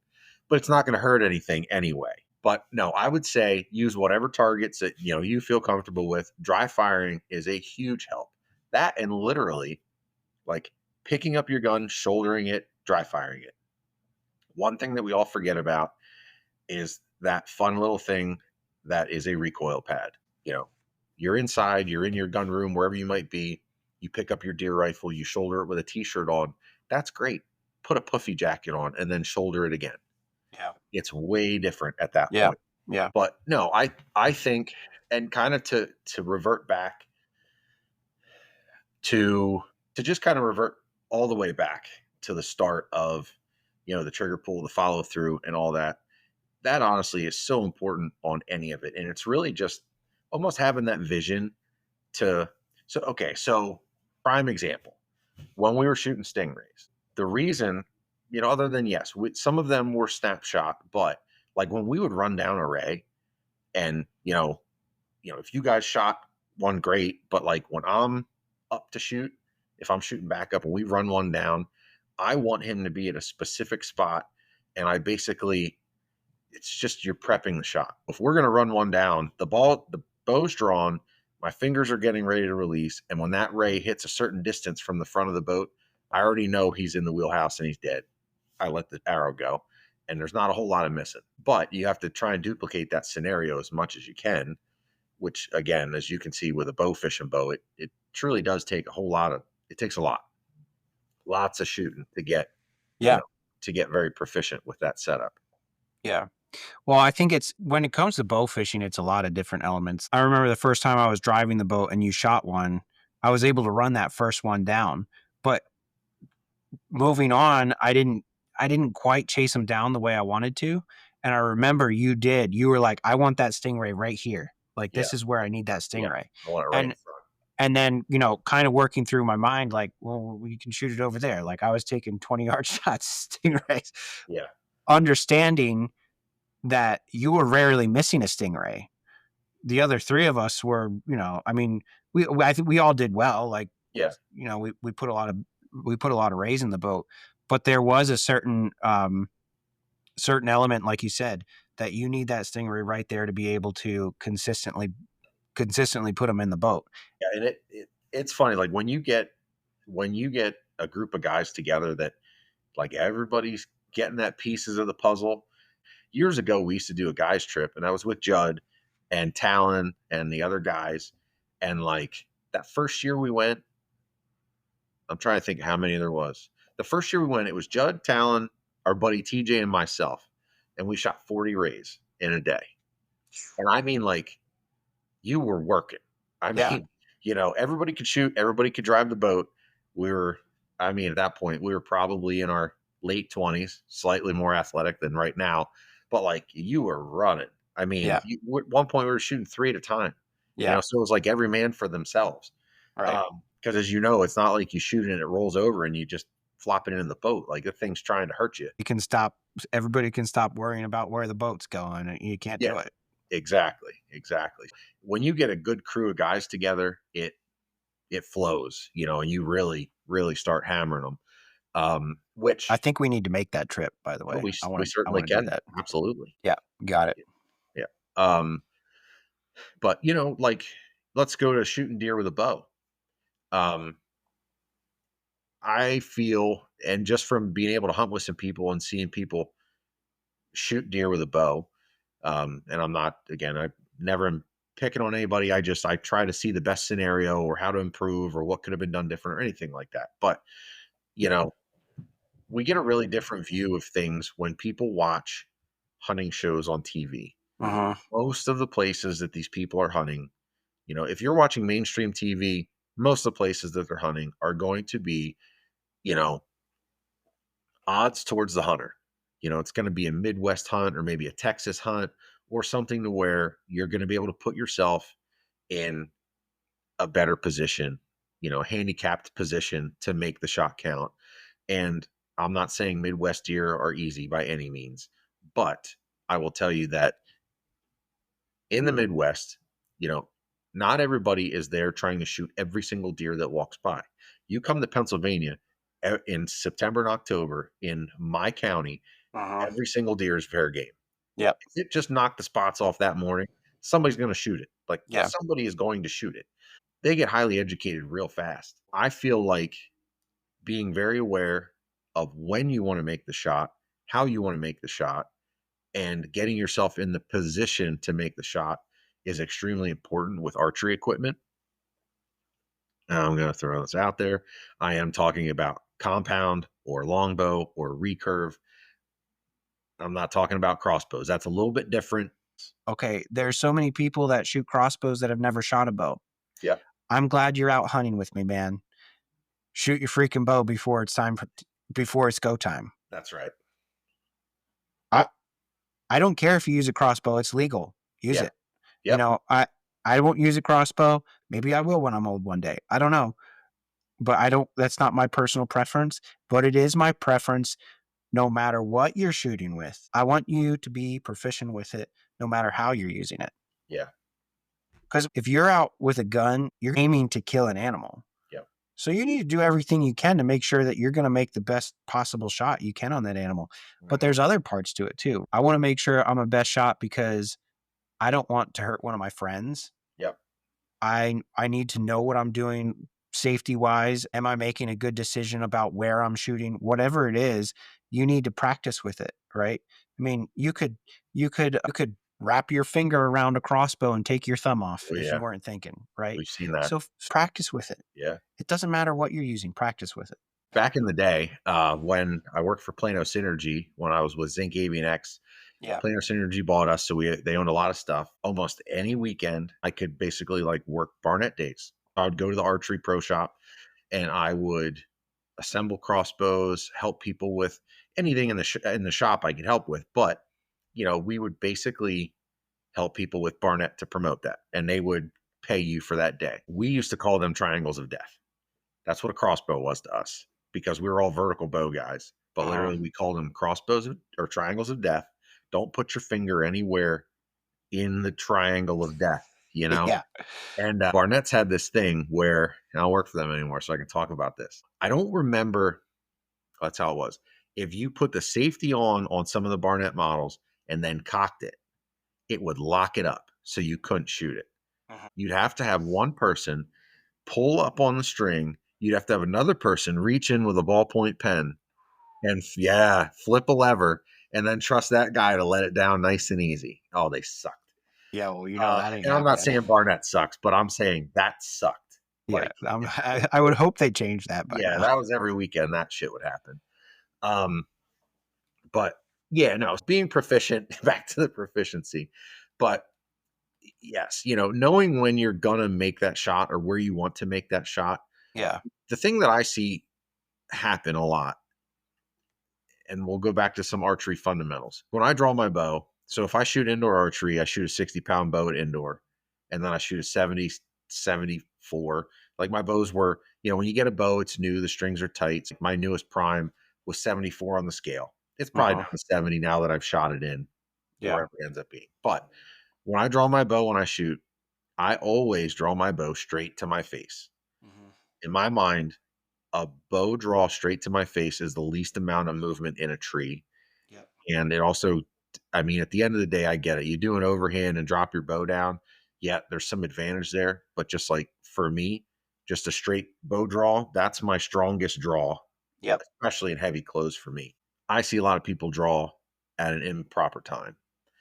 but it's not going to hurt anything anyway. But no, I would say use whatever targets that you feel comfortable with. Dry firing is a huge help. That and literally like picking up your gun, shouldering it, dry firing it. One thing that we all forget about is that fun little thing that is a recoil pad. You know, you're inside, you're in your gun room, wherever you might be. You pick up your deer rifle, you shoulder it with a t-shirt on, That's great. Put a puffy jacket on and then shoulder it again. Yeah. It's way different at that Yeah. point. Yeah. But no, I think, and kind of to revert back to just kind of revert all the way back to the start of, the trigger pull, the follow through, and all that. That honestly is so important on any of it, and it's really just almost having that vision to. So okay, so prime example, when we were shooting stingrays, the reason, other than yes, some of them were snapshot, but like when we would run down a ray, and if you guys shot one, great, but like when I'm up to shoot, if I'm shooting back up and we run one down, I want him to be at a specific spot, and I basically, it's just you're prepping the shot. If we're going to run one down, the bow's drawn, my fingers are getting ready to release, and when that ray hits a certain distance from the front of the boat, I already know he's in the wheelhouse and he's dead. I let the arrow go, and there's not a whole lot of missing. But you have to try and duplicate that scenario as much as you can, which again, as you can see with a bow fishing bow, it truly does take a whole lot of, it takes a lot, lots of shooting to get, you Yeah. know, to get very proficient with that setup. Yeah. Well, I think it's when it comes to bow fishing, it's a lot of different elements. I remember the first time I was driving the boat and you shot one, I was able to run that first one down. But moving on, I didn't quite chase him down the way I wanted to. And I remember you did. You were like, I want that stingray right here. Like Yeah. this is where I need that Yeah. stingray. I want it right in And front. and then, kind of working through my mind, like, well, we can shoot it over there. Like I was taking 20-yard shots, stingrays, Yeah. understanding that you were rarely missing a stingray. The other three of us were, I mean, I think we all did well. Like, Yeah. we put a lot of rays in the boat, but there was a certain element, like you said, that you need that stingray right there to be able to consistently put them in the boat. Yeah. And it's funny. Like when you get a group of guys together that like everybody's getting that pieces of the puzzle. Years ago, we used to do a guys trip, and I was with Judd and Talon and the other guys. And like that first year we went, I'm trying to think how many there was. The first year we went, it was Judd, Talon, our buddy TJ, and myself, and we shot 40 rays in a day. And I mean, like you were working. I Yeah. mean, everybody could shoot, everybody could drive the boat. We were, I mean, at that point, we were probably in our late 20s, slightly more athletic than right now, but like you were running. I mean, Yeah. at one point we were shooting three at a time, Yeah. so it was like every man for themselves. Right. Because as you know, it's not like you shoot it and it rolls over and you just flop it in the boat. Like the thing's trying to hurt you. You can stop. Everybody can stop worrying about where the boat's going. And you can't Yeah, do it. exactly. Exactly. When you get a good crew of guys together, it flows, and you really, really start hammering them. I Which think we need to make that trip, by the way. I we want to I certainly want to do can. that. Absolutely. Yeah, got it. Yeah. But like let's go to shooting deer with a bow. Um, I feel, and just from being able to hunt with some people and seeing people shoot deer with a bow, and I'm not, again, I never am picking on anybody. I try to see the best scenario or how to improve or what could have been done different or anything like that. But you know, we get a really different view of things when people watch hunting shows on TV. Uh-huh. Most of the places that these people are hunting, if you're watching mainstream TV, most of the places that they're hunting are going to be, you know, odds towards the hunter. It's going to be a Midwest hunt or maybe a Texas hunt or something to where you're going to be able to put yourself in a better position, a handicapped position to make the shot count. And I'm not saying Midwest deer are easy by any means, but I will tell you that in the Midwest, you know, not everybody is there trying to shoot every single deer that walks by. You come to Pennsylvania in September and October in my county, Uh-huh. every single deer is fair game. Yep. If it just knocked the spots off that morning, somebody's going to shoot it. Like Yeah. somebody is going to shoot it. They get highly educated real fast. I feel like being very aware of when you want to make the shot, how you want to make the shot, and getting yourself in the position to make the shot is extremely important with archery equipment. I'm going to throw this out there. I am talking about compound or longbow or recurve. I'm not talking about crossbows. That's a little bit different. Okay, there's so many people that shoot crossbows that have never shot a bow. Yep, I'm glad you're out hunting with me, man. Shoot your freaking bow before it's time for before it's go time. that's right. I Yep. I don't care if you use a crossbow, it's legal. Use Yeah. it. You Yep. know, I won't use a crossbow. Maybe I will when I'm old one day. I don't know. But I don't that's not my personal preference, but it is my preference no matter what you're shooting with. I want you to be proficient with it no matter how you're using it. Yeah. Because if you're out with a gun, you're aiming to kill an animal. Yep. So you need to do everything you can to make sure that you're going to make the best possible shot you can on that animal. But Mhm. there's other parts to it too. I want to make sure I'm a best shot because I don't want to hurt one of my friends. Yep. I need to know what I'm doing safety wise. Am I making a good decision about where I'm shooting? Whatever it is, you need to practice with it, right? I mean, you could wrap your finger around a crossbow and take your thumb off Oh if you yeah. weren't thinking, right? We've seen that. So practice with it. Yeah. It doesn't matter what you're using, practice with it. Back in the day, when I worked for Plano Synergy, when I was with Zinc Avian X, Yeah. Plano Synergy bought us, so they owned a lot of stuff. Almost any weekend, I could basically like work Barnett days. I would go to the archery pro shop and I would assemble crossbows, help people with anything in the shop I could help with. But we would basically help people with Barnett to promote that, and they would pay you for that day. We used to call them triangles of death. That's what a crossbow was to us because we were all vertical bow guys. But literally, we called them or triangles of death. Don't put your finger anywhere in the triangle of death, you know? Yeah. And Barnett's had this thing where, and I don't work for them anymore, so I can talk about this. I don't remember, that's how it was. If you put the safety on some of the Barnett models and then cocked it, it would lock it up so you couldn't shoot it. Mhm. You'd have to have one person pull up on the string. You'd have to have another person reach in with a ballpoint pen and yeah, flip a lever and then trust that guy to let it down nice and easy. Oh, they sucked. Yeah, well, you know that ain't And I'm not happening. saying Barnett sucks, but I'm saying that sucked. Yeah, Like, I would hope they change that by yeah, now. that was every weekend that shit would happen. Um, but yeah, no, being proficient, back to the proficiency. But yes, knowing when you're gonna make that shot or where you want to make that shot. Yeah. The thing that I see happen a lot, and we'll go back to some archery fundamentals. When I draw my bow, so if I shoot indoor archery, I shoot a 60-pound bow at indoor, and then I shoot a 70, 74. Like my bows were, when you get a bow, it's new, the strings are tight. My newest prime was 74 on the scale. It's probably Uh-huh. down to 70 now that I've shot it in, Yeah. wherever it ends up being. But when I draw my bow when I shoot, I always draw my bow straight to my face. Mhm. In my mind, a bow draw straight to my face is the least amount of movement in a tree. Yep. And it also, I mean, at the end of the day, I get it. You do an overhand and drop your bow down. Yeah, there's some advantage there. But just like for me, just a straight bow draw, that's my strongest draw, Yep. especially in heavy clothes for me. I see a lot of people draw at an improper time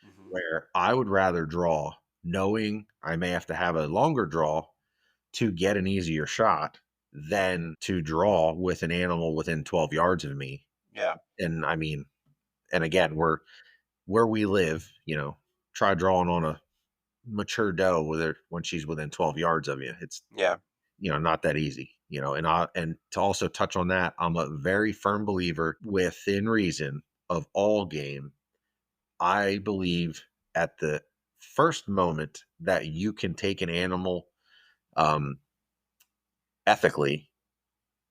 Mhm. where I would rather draw knowing I may have to have a longer draw to get an easier shot than to draw with an animal within 12 yards of me. Yeah. And I mean, and again, where we live, try drawing on a mature doe with her when she's within 12 yards of you. It's, Yeah. not that easy, and to also touch on that, I'm a very firm believer within reason of all game. I believe at the first moment that you can take an animal um, ethically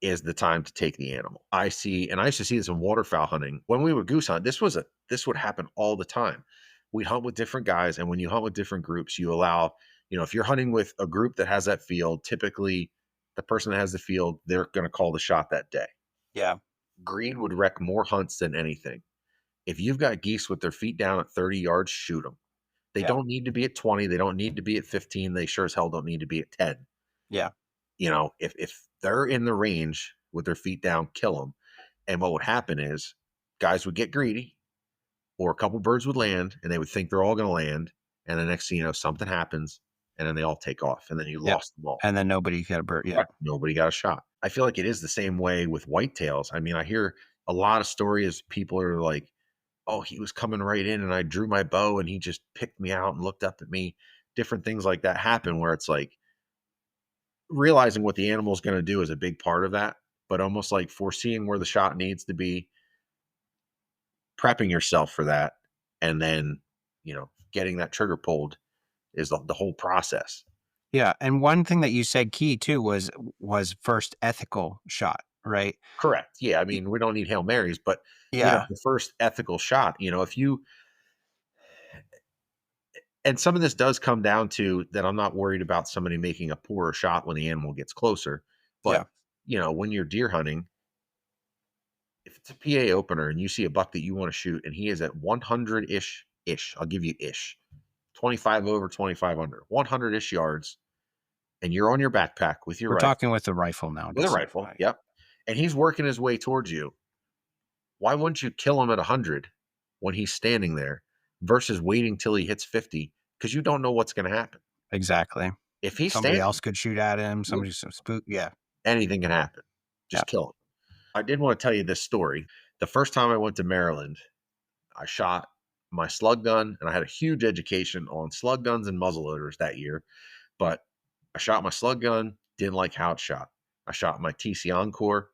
is the time to take the animal. I see, and I used to see this in waterfowl hunting. When we would goose hunt, this would happen all the time. We'd hunt with different guys, and when you hunt with different groups, you allow, if you're hunting with a group that has that field, typically the person that has the field, they're going to call the shot that day. Yeah. Greed would wreck more hunts than anything. If you've got geese with their feet down at 30 yards, shoot them. They Yeah. don't need to be at 20. They don't need to be at 15. They sure as hell don't need to be at 10. Yeah. If they're in the range with their feet down, kill them. And what would happen is guys would get greedy, or a couple birds would land, and they would think they're all going to land. And the next thing you know, something happens, and then they all take off, and then you Yep. lost them all. And then nobody got a bird. Yeah. Right. Nobody got a shot. I feel like it is the same way with whitetails. I mean, I hear a lot of stories. People are like, "Oh, he was coming right in, and I drew my bow, and he just picked me out and looked up at me." Different things like that happen where it's like realizing what the animal is going to do is a big part of that, but almost like foreseeing where the shot needs to be, prepping yourself for that, and then getting that trigger pulled is the whole process. Yeah, and one thing that you said key too was first ethical shot, right? Correct. Yeah. I Y mean, we don't need Hail Marys, but yeah, the first ethical shot, if you, and some of this does come down to that I'm not worried about somebody making a poorer shot when the animal gets closer. yeah. But, when you're deer hunting, if it's a PA opener and you see a buck that you want to shoot and he is at 100 ish, I'll give you ish, 25 over, 25 under, 100 ish yards, and you're on your backpack with your We're rifle, talking with a rifle now, with a just rifle. FYI. Yep. And he's working his way towards you. Why wouldn't you kill him at 100 when he's standing there versus waiting till he hits 50? Because you don't know what's going to happen. Exactly. If he's Somebody else standing, could shoot at him, yeah, somebody some spook yeah, anything can happen. yeah, Just kill him. I did want to tell you this story. The first time I went to Maryland, I shot my slug gun, and I had a huge education on slug guns and muzzleloaders that year. But I shot my slug gun, didn't like how it shot. I shot my TC Encore.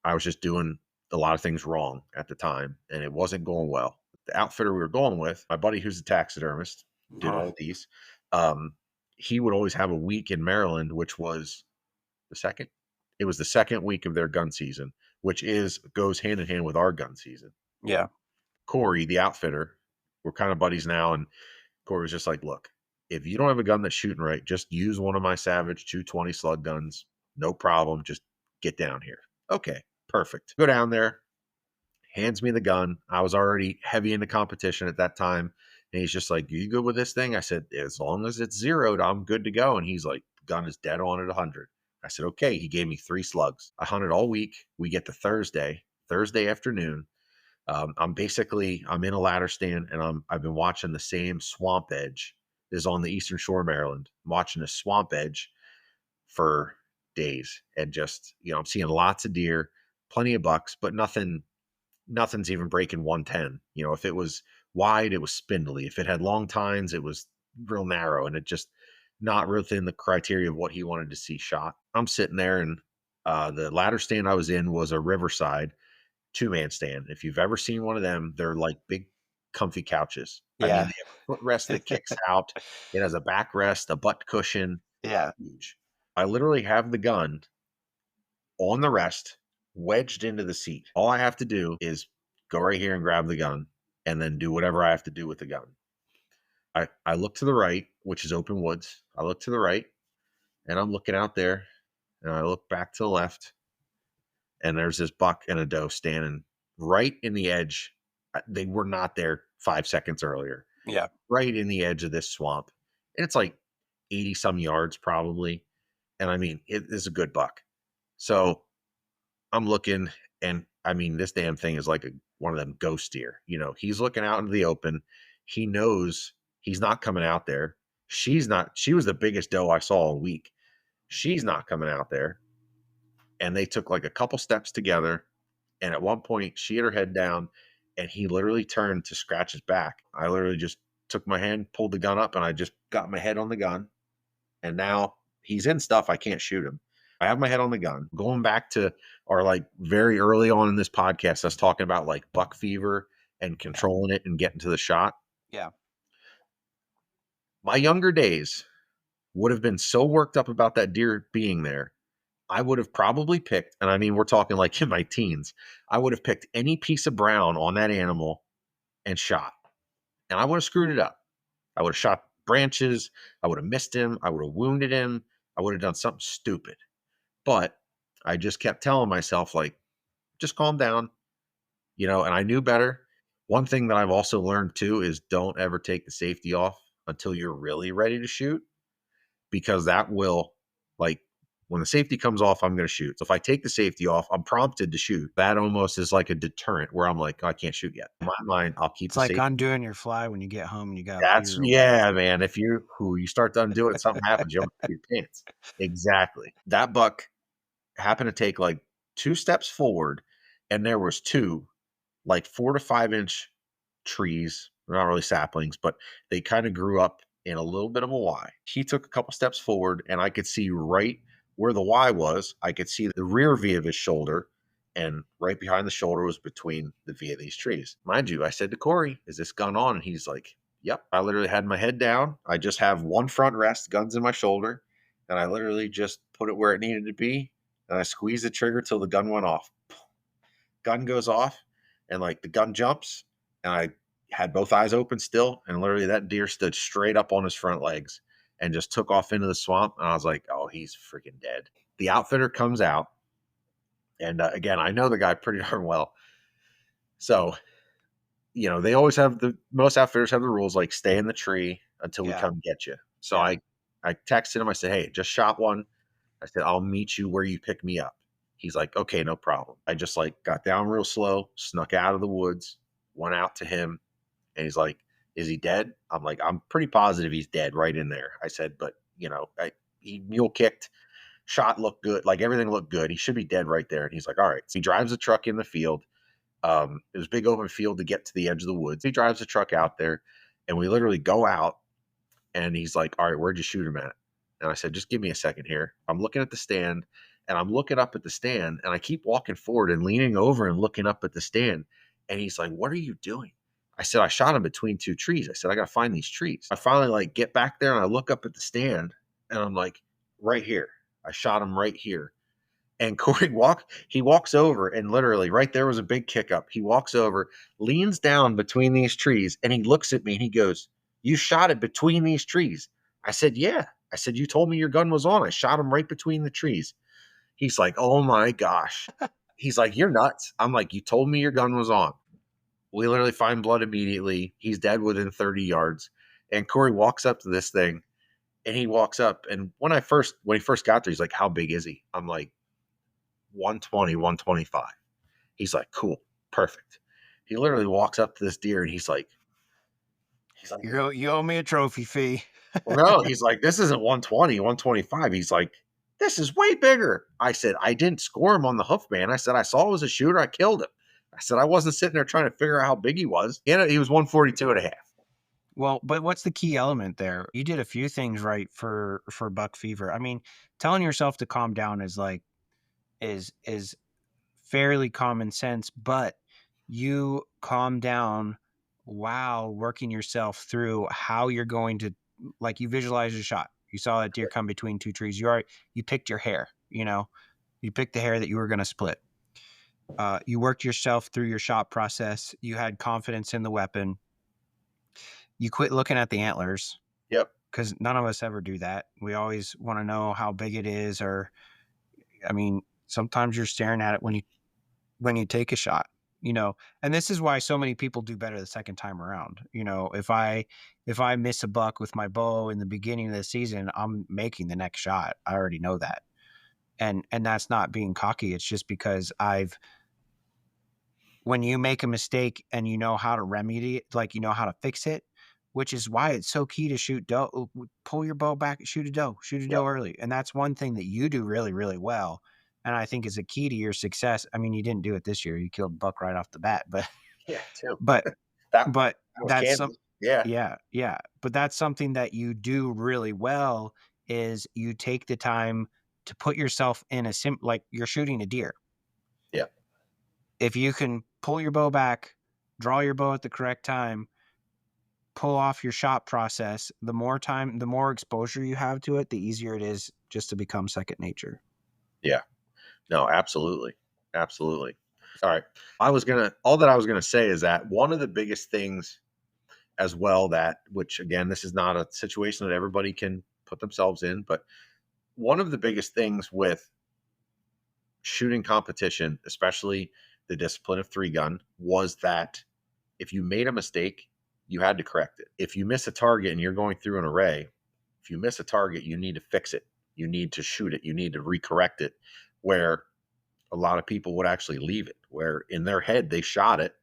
I was just doing a lot of things wrong at the time, and it wasn't going well. The outfitter we were going with, my buddy who's a taxidermist, did uh-huh, all of these. Um, he would always have a week in Maryland, which was the second. It was the second week of their gun season, which is goes hand in hand with our gun season. yeah, Corey, the outfitter, we're kind of buddies now, and Corey was just like, "Look, if you don't have a gun that's shooting right, just use one of my Savage 220 slug guns. No problem. Just get down here." Okay, perfect. Go down there, hands me the gun. I was already heavy into competition at that time. And he's just like, "You good with this thing?" I said, "As long as it's zeroed, I'm good to go." And he's like, "Gun is dead on at 100." I said, "Okay." He gave me 3 slugs. I hunted all week. We get to Thursday afternoon. I'm in a ladder stand, and I've been watching the same swamp edge. This is on the eastern shore of Maryland. I'm watching a swamp edge for days, and just I'm seeing lots of deer, plenty of bucks, but nothing's even breaking 110. If it was wide, it was spindly. If it had long tines, it was real narrow, and it just not within the criteria of what he wanted to see shot. I'm sitting there, and the ladder stand I was in was a Riverside two-man stand. If you've ever seen one of them, they're like big, comfy couches. I mean, yeah, they have a footrest that kicks out. It has a backrest, a butt cushion. yeah, Huge. I literally have the gun on the rest, wedged into the seat. All I have to do is go right here and grab the gun and then do whatever I have to do with the gun. I look to the right, which is open woods. I look to the right and I'm looking out there, and I look back to the left, and there's this buck and a doe standing right in the edge. They were not there 5 seconds earlier, yeah, right in the edge of this swamp. And it's like 80 some yards probably. And I mean, it is a good buck. So I'm looking, and I mean, this damn thing is like one of them ghost deer. He's looking out into the open. He knows he's not coming out there. She's not, she was the biggest doe I saw all week. She's not coming out there. And they took like a couple steps together. And at one point, she had her head down, and he literally turned to scratch his back. I literally just took my hand, pulled the gun up, and I just got my head on the gun. And now he's in stuff. I can't shoot him. I have my head on the gun. Going back to our like very early on in this podcast, us talking about like buck fever and yeah, controlling it and getting to the shot. yeah, My younger days would have been so worked up about that deer being there. I would have probably picked, and I mean, we're talking like in my teens, I would have picked any piece of brown on that animal and shot. And I would have screwed it up. I would have shot branches. I would have missed him. I would have wounded him. I would have done something stupid. But I just kept telling myself, like, just calm down, and I knew better. One thing that I've also learned too is don't ever take the safety off until you're really ready to shoot, because that will, like, when the safety comes off, I'm going to shoot. So if I take the safety off, I'm prompted to shoot. That almost is like a deterrent where I'm like, "Oh, I can't shoot yet." In my mind, I'll keep it's the like safety. undoing your fly when you get home and you gotta pee That's real bad. yeah, man. If you start to undo it, something happens, you almost pee your pants. Exactly. That buck, happened to take like 2 steps forward, and there was 2 like 4 to 5 inch trees. They're not really saplings, but they kind of grew up in a little bit of a Y. He took a couple steps forward, and I could see right where the Y was. I could see the rear V of his shoulder, and right behind the shoulder was between the V of these trees. Mind you, I said to Corey, "Is this gun on?" And he's like, "Yep." I literally had my head down. I just have one front rest, guns in my shoulder, and I literally just put it where it needed to be, and I squeezed the trigger till the gun went off. Gun goes off, and like the gun jumps, and I had both eyes open still, and literally that deer stood straight up on his front legs and just took off into the swamp. And I was like, "Oh, he's freaking dead." The outfitter comes out, and again, I know the guy pretty darn well, so they always have the most outfitters have the rules like stay in the tree until we Yeah. come get you. So Yeah. I texted him. I said, "Hey, just shot one." I said, "I'll meet you where you pick me up." He's like, "Okay, no problem." I just like got down real slow, snuck out of the woods, went out to him, and he's like, "Is he dead?" I'm like, "I'm pretty positive he's dead right in there." I said, "But he mule kicked, shot looked good, like everything looked good. He should be dead right there." And he's like, "All right." So he drives the truck in the field. It was a big open field to get to the edge of the woods. He drives the truck out there, and we literally go out, and he's like, "All right, where'd you shoot him at?" And I said, "Just give me a second here." I'm looking at the stand, and I'm looking up at the stand, and I keep walking forward and leaning over and looking up at the stand. And he's like, "What are you doing?" I said, "I shot him between 2 trees." I said, "I got to find these trees." I finally like get back there and I look up at the stand, and I'm like, "Right here. I shot him right here." And he walks over, and literally right there was a big kick up. He walks over, leans down between these trees, and he looks at me and he goes, "You shot it between these trees." I said, "Yeah." I said, "You told me your gun was on. I shot him right between the trees." He's like, "Oh my gosh." He's like, "You're nuts." I'm like, "You told me your gun was on." We literally find blood immediately. He's dead within 30 yards. And Corey walks up to this thing, and he walks up. And when he first got there, he's like, "How big is he?" I'm like, 120, 125. He's like, "Cool, perfect." He literally walks up to this deer, and he's like, You owe me a trophy fee. "Well, no," he's like, "This isn't 120, 125." He's like, "This is way bigger." I said, "I didn't score him on the hoof, man." I said, "I saw it was a shooter. I killed him." I said, "I wasn't sitting there trying to figure out how big he was." He was 142 and a half. Well, but what's the key element there? You did a few things right for buck fever. I mean, telling yourself to calm down is like is fairly common sense, but you calm down while working yourself through how you're going to, like, you visualize a shot. You saw that deer come between two trees. You picked your hair, you picked the hair that you were going to split. You worked yourself through your shot process. You had confidence in the weapon. You quit looking at the antlers Yep. because none of us ever do that. We always want to know how big it is, or I mean, sometimes you're staring at it when you take a shot, and this is why so many people do better the second time around. If I miss a buck with my bow in the beginning of the season, I'm making the next shot. I already know that. And that's not being cocky. It's just because I've when you make a mistake and you know how to remedy it, like you know how to fix it, which is why it's so key to shoot doe. Pull your bow back, shoot a Yep. doe early. And that's one thing that you do really, really well. And I think is a key to your success. I mean, you didn't do it this year. You killed a buck right off the bat, but Yeah, too. but That but that was that's some Kansas. Yeah. yeah, yeah. But that's something that you do really well is you take the time to put yourself in like you're shooting a deer. Yeah. If you can pull your bow back, draw your bow at the correct time, pull off your shot process, the more exposure you have to it, the easier it is just to become second nature. Yeah. No, absolutely. Absolutely. All right. All that I was gonna say is that one of the biggest things as well, that which again, this is not a situation that everybody can put themselves in, but one of the biggest things with shooting competition, especially the discipline of 3 gun, was that if you made a mistake, you had to correct it. If you miss a target and you're going through an array, if you miss a target, you need to fix it. You need to shoot it. You need to recorrect it. Where a lot of people would actually leave it, where in their head they shot it,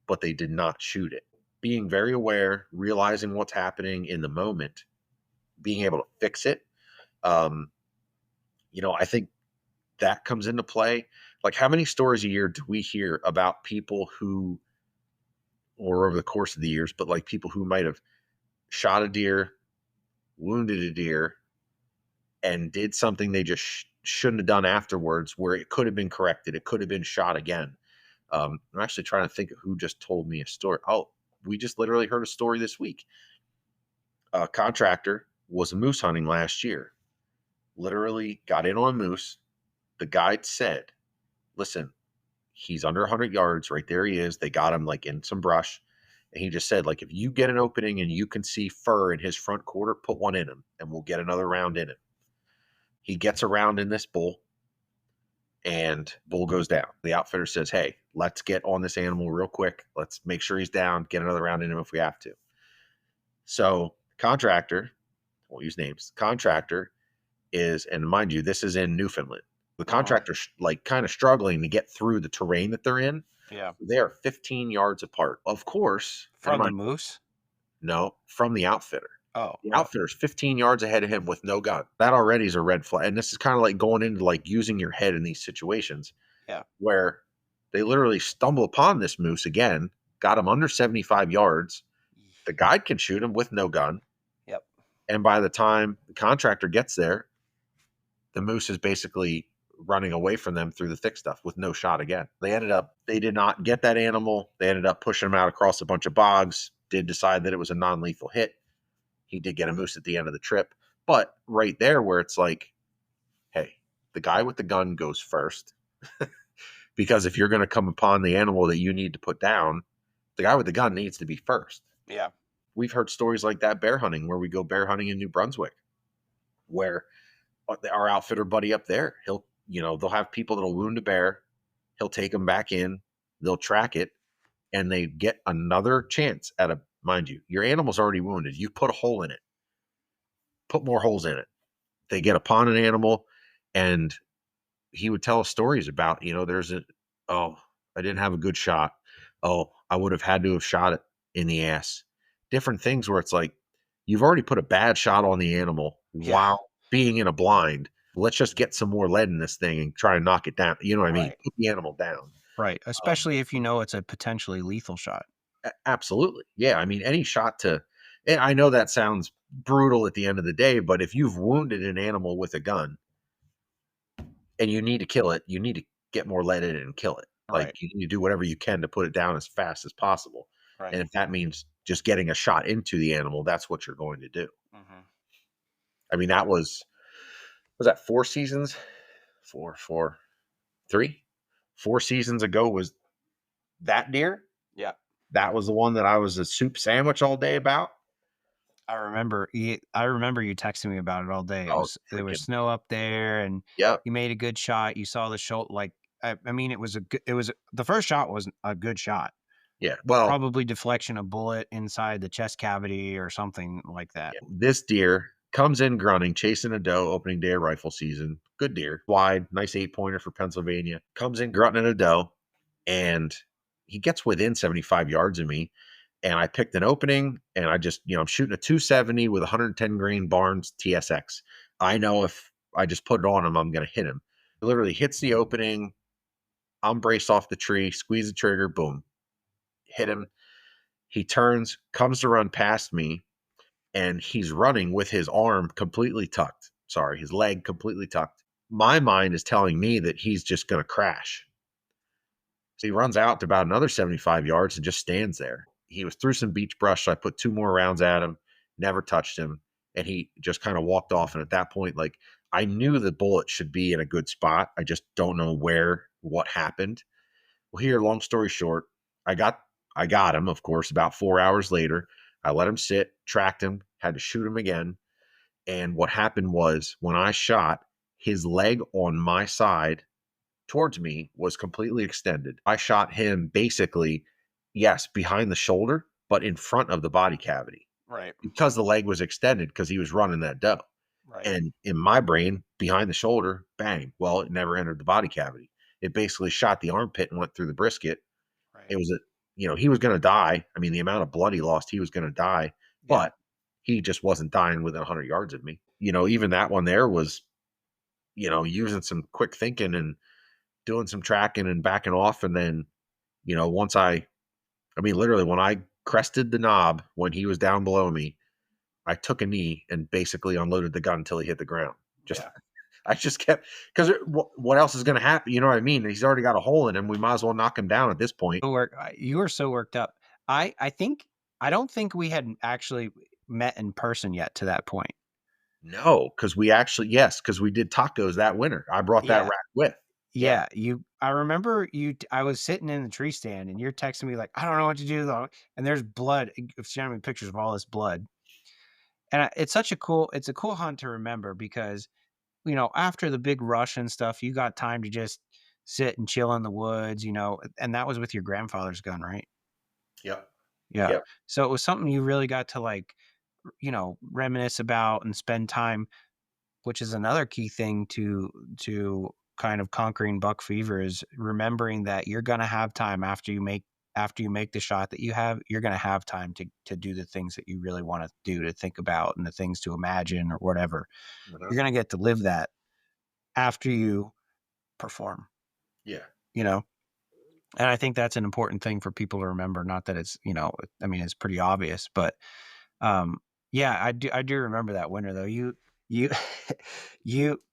but they did not shoot it. Being very aware, realizing what's happening in the moment, being able to fix it. Um, I think that comes into play. Like, how many stories a year do we hear about people who, or over the course of the years, but like people who might have shot a deer, wounded a deer, and did something they just shouldn't have done afterwards, where it could have been corrected, it could have been shot again. I'm actually trying to think of who just told me a story. Oh, we just literally heard a story this week. A contractor was moose hunting last year, literally got in on a moose. The guide said, listen, he's under 100 yards. Right there he is. They got him like in some brush. And he just said, like, if you get an opening and you can see fur in his front quarter, put one in him and we'll get another round in him. He gets around in this bull and bull goes down. The outfitter says, hey, let's get on this animal real quick. Let's make sure he's down, get another round in him if we have to. So contractor, won't use names, contractor is, and mind you, this is in Newfoundland. The contractor's like kind of struggling to get through the terrain that they're in. Yeah. They are 15 yards apart. Of course, From the moose? no, from the outfitter. Oh, The outfitter's 15 yards ahead of him with no gun. That already is a red flag. And this is kind of like going into like using your head in these situations. Yeah. Where they literally stumble upon this moose again, got him under 75 yards. The guide can shoot him with no gun. Yep. And by the time the contractor gets there, the moose is basically running away from them through the thick stuff with no shot again. They did not get that animal. They ended up pushing him out across a bunch of bogs, did decide that it was a non-lethal hit. He did get a moose at the end of the trip. But right there where it's like, hey, the guy with the gun goes first. Because if you're going to come upon the animal that you need to put down, the guy with the gun needs to be first. Yeah. We've heard stories like that bear hunting, where we go bear hunting in New Brunswick, where our outfitter buddy up there, they'll have people that'll wound a bear. He'll take them back in. They'll track it, and they get another chance at a, mind you, your animal's already wounded. You put a hole in it, put more holes in it. They get upon an animal, and he would tell us stories about, oh, I didn't have a good shot. Oh, I would have had to have shot it in the ass. Different things where it's like, you've already put a bad shot on the animal while being in a blind. Let's just get some more lead in this thing and try and knock it down. You know what I mean? Put the animal down. Right. Especially if you know it's a potentially lethal shot. Absolutely. Yeah. I mean, any shot and I know that sounds brutal at the end of the day, but if you've wounded an animal with a gun and you need to kill it, you need to get more lead in it and kill it. Like, you need to do whatever you can to put it down as fast as possible. Right. And if that means just getting a shot into the animal, that's what you're going to do. Mm-hmm. I mean, was that 4 seasons? 3? 4 seasons ago was that deer. Yeah. That was the one that I was a soup sandwich all day about. I remember you texting me about it all day. There was snow up there, and you made a good shot. You saw the shoulder, like, I mean, the first shot was a good shot. Yeah. Well, probably deflection of bullet inside the chest cavity or something like that. Yeah. This deer comes in grunting, chasing a doe, opening day of rifle season. Good deer, wide, nice 8-pointer for Pennsylvania. Comes in grunting at a doe, and he gets within 75 yards of me. And I picked an opening, and I just, I'm shooting a 270 with 110 grain Barnes TSX. I know if I just put it on him, I'm going to hit him. He literally hits the opening. I'm braced off the tree, squeeze the trigger, boom, hit him. He turns, comes to run past me, and he's running with his arm completely tucked. Sorry, his leg completely tucked. My mind is telling me that he's just going to crash. So he runs out to about another 75 yards and just stands there. He was through some beach brush, so I put 2 more rounds at him, never touched him, and he just kind of walked off. And at that point, like, I knew the bullet should be in a good spot. I just don't know what happened. Well, here, long story short, I got him, of course, about 4 hours later. I let him sit, tracked him, had to shoot him again. And what happened was, when I shot, his leg on my side towards me was completely extended. I shot him basically, yes, behind the shoulder, but in front of the body cavity. Right. Because the leg was extended because he was running that doe. Right. And in my brain, behind the shoulder, bang. Well, it never entered the body cavity. It basically shot the armpit and went through the brisket. Right. It was he was going to die. I mean, the amount of blood he lost, he was going to die, but he just wasn't dying within 100 yards of me. Even that one there was, using some quick thinking and doing some tracking and backing off. And then, once I mean, literally, when I crested the knob when he was down below me, I took a knee and basically unloaded the gun until he hit the ground. Just, Yeah. I just kept, because what else is going to happen? You know what I mean? He's already got a hole in him. We might as well knock him down at this point. You were so worked up. I think I don't think we had actually met in person yet to that point. No, because yes, because we did tacos that winter. I brought that Yeah. rack with. Yeah. Yeah, I remember I was sitting in the tree stand and you're texting me like, "I don't know what to do though." And there's blood, showing me pictures of all this blood. And it's a cool hunt to remember because, after the big rush and stuff, you got time to just sit and chill in the woods, and that was with your grandfather's gun, right? Yep. Yeah. Yep. So it was something you really got to like, reminisce about and spend time, which is another key thing to kind of conquering buck fever is remembering that you're going to have time after you make the shot that you're going to have time to do the things that you really want to do, to think about, and the things to imagine or whatever. Uh-huh. You're going to get to live that after you perform, Yeah. you know? And I think that's an important thing for people to remember. Not that it's, I mean, it's pretty obvious, but um, yeah, I do remember that winter though. You,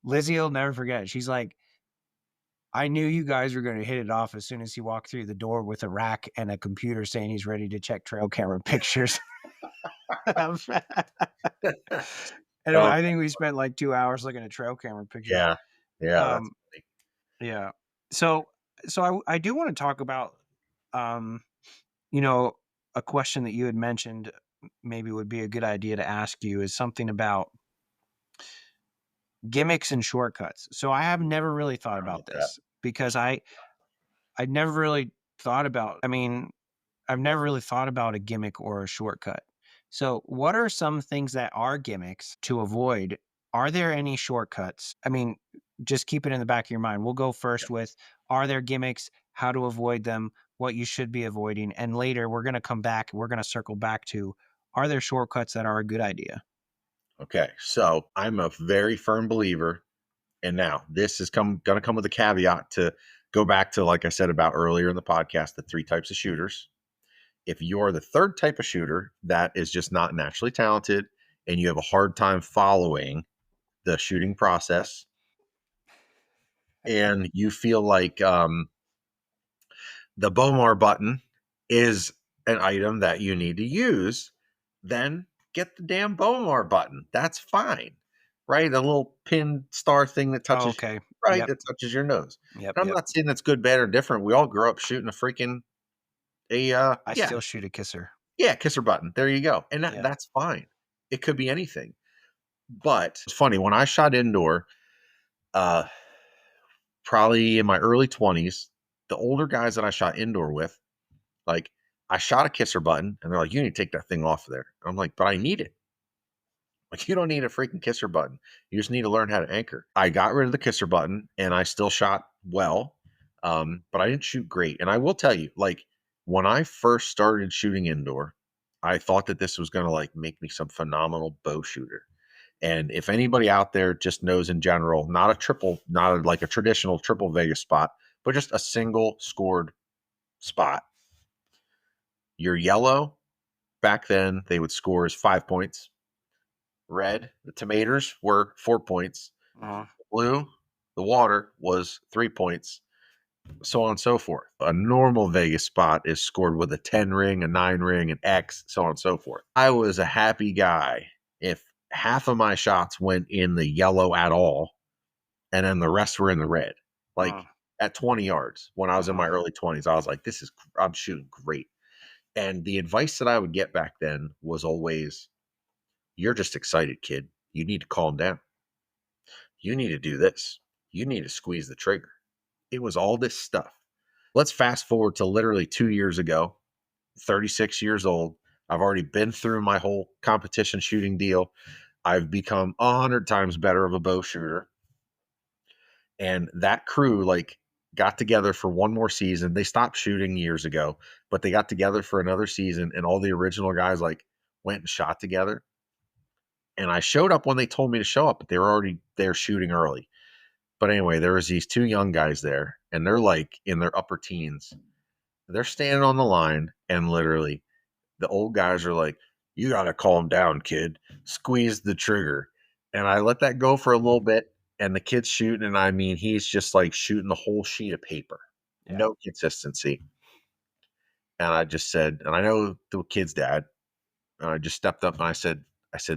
Lizzie will never forget it. She's like, I knew you guys were going to hit it off as soon as he walked through the door with a rack and a computer saying he's ready to check trail camera pictures. And Oh, I think we spent like 2 hours looking at trail camera pictures. yeah. Yeah. That's Um, yeah. So, I do want to talk about, um, you know, a question that you had mentioned maybe would be a good idea to ask you is something about gimmicks and shortcuts. So I have never really thought I love about that. this because I never really thought about, I mean, I've never really thought about a gimmick or a shortcut. So, what are some things that are gimmicks to avoid? Are there any shortcuts? I mean, just keep it in the back of your mind. We'll go Yeah. first with, are there gimmicks, how to avoid them, what you should be avoiding. And later, we're going to come back, we're going to circle back to, are there shortcuts that are a good idea? Okay. So I'm a very firm believer. And now this is going to come with a caveat to go back to, like I said about earlier in the podcast, the three types of shooters. If you're the third type of shooter that is just not naturally talented and you have a hard time following the shooting process and you feel like the Bomar button is an item that you need to use, then get the damn Bomar button. That's fine. Right? A little pin star thing that Oh, touches, okay. right? Yep. That touches your nose. Yep. And I'm Yep. not saying that's good, bad, or different. We all grew up shooting a freaking I yeah, still shoot a kisser. yeah, kisser button. There you go. And Yeah. that's fine. It could be anything. But it's funny, when I shot indoor, uh probably in my early 20s, the older guys that I shot indoor with, like, I shot a kisser button and they're like, "You need to take that thing off of there." I'm like, "But I need it." Like, you don't need a freaking kisser button. You just need to learn how to anchor. I got rid of the kisser button and I still shot well, but I didn't shoot great. And I will tell you, like, when I first started shooting indoor, I thought that this was going to like make me some phenomenal bow shooter. And if anybody out there just knows in general, not a triple, like a traditional triple Vegas spot, but just a single scored spot, your yellow back then, they would score as 5 points. Red, the tomatoes were 4 points. Uh, Blue, the water was 3 points, so on and so forth. A normal Vegas spot is scored with a 10 ring, a 9 ring, an X, so on and so forth. I was a happy guy if half of my shots went in the yellow at all, and then the rest were in the red. Like uh, at 20 yards when I was in uh, my early 20s, I was like, I'm shooting great. And the advice that I would get back then was always, you're just excited, kid. You need to calm down. You need to do this. You need to squeeze the trigger. It was all this stuff. Let's fast forward to literally 2 years ago, 36 years old. I've already been through my whole competition shooting deal. I've become 100 times better of a bow shooter. And that crew, like, got together for one more season. They stopped shooting years ago, but they got together for another season. And all the original guys, like, went and shot together. And I showed up when they told me to show up, but they were already there shooting early. But anyway, there was these 2 young guys there, and they're, like, in their upper teens. They're standing on the line, and literally, the old guys are like, "You gotta calm down, kid. Squeeze the trigger." And I let that go for a little bit, and the kid's shooting, and I mean, he's just, like, shooting the whole sheet of paper. Yeah. No consistency. And I just said, and I know the kid's dad, and I just stepped up and I said,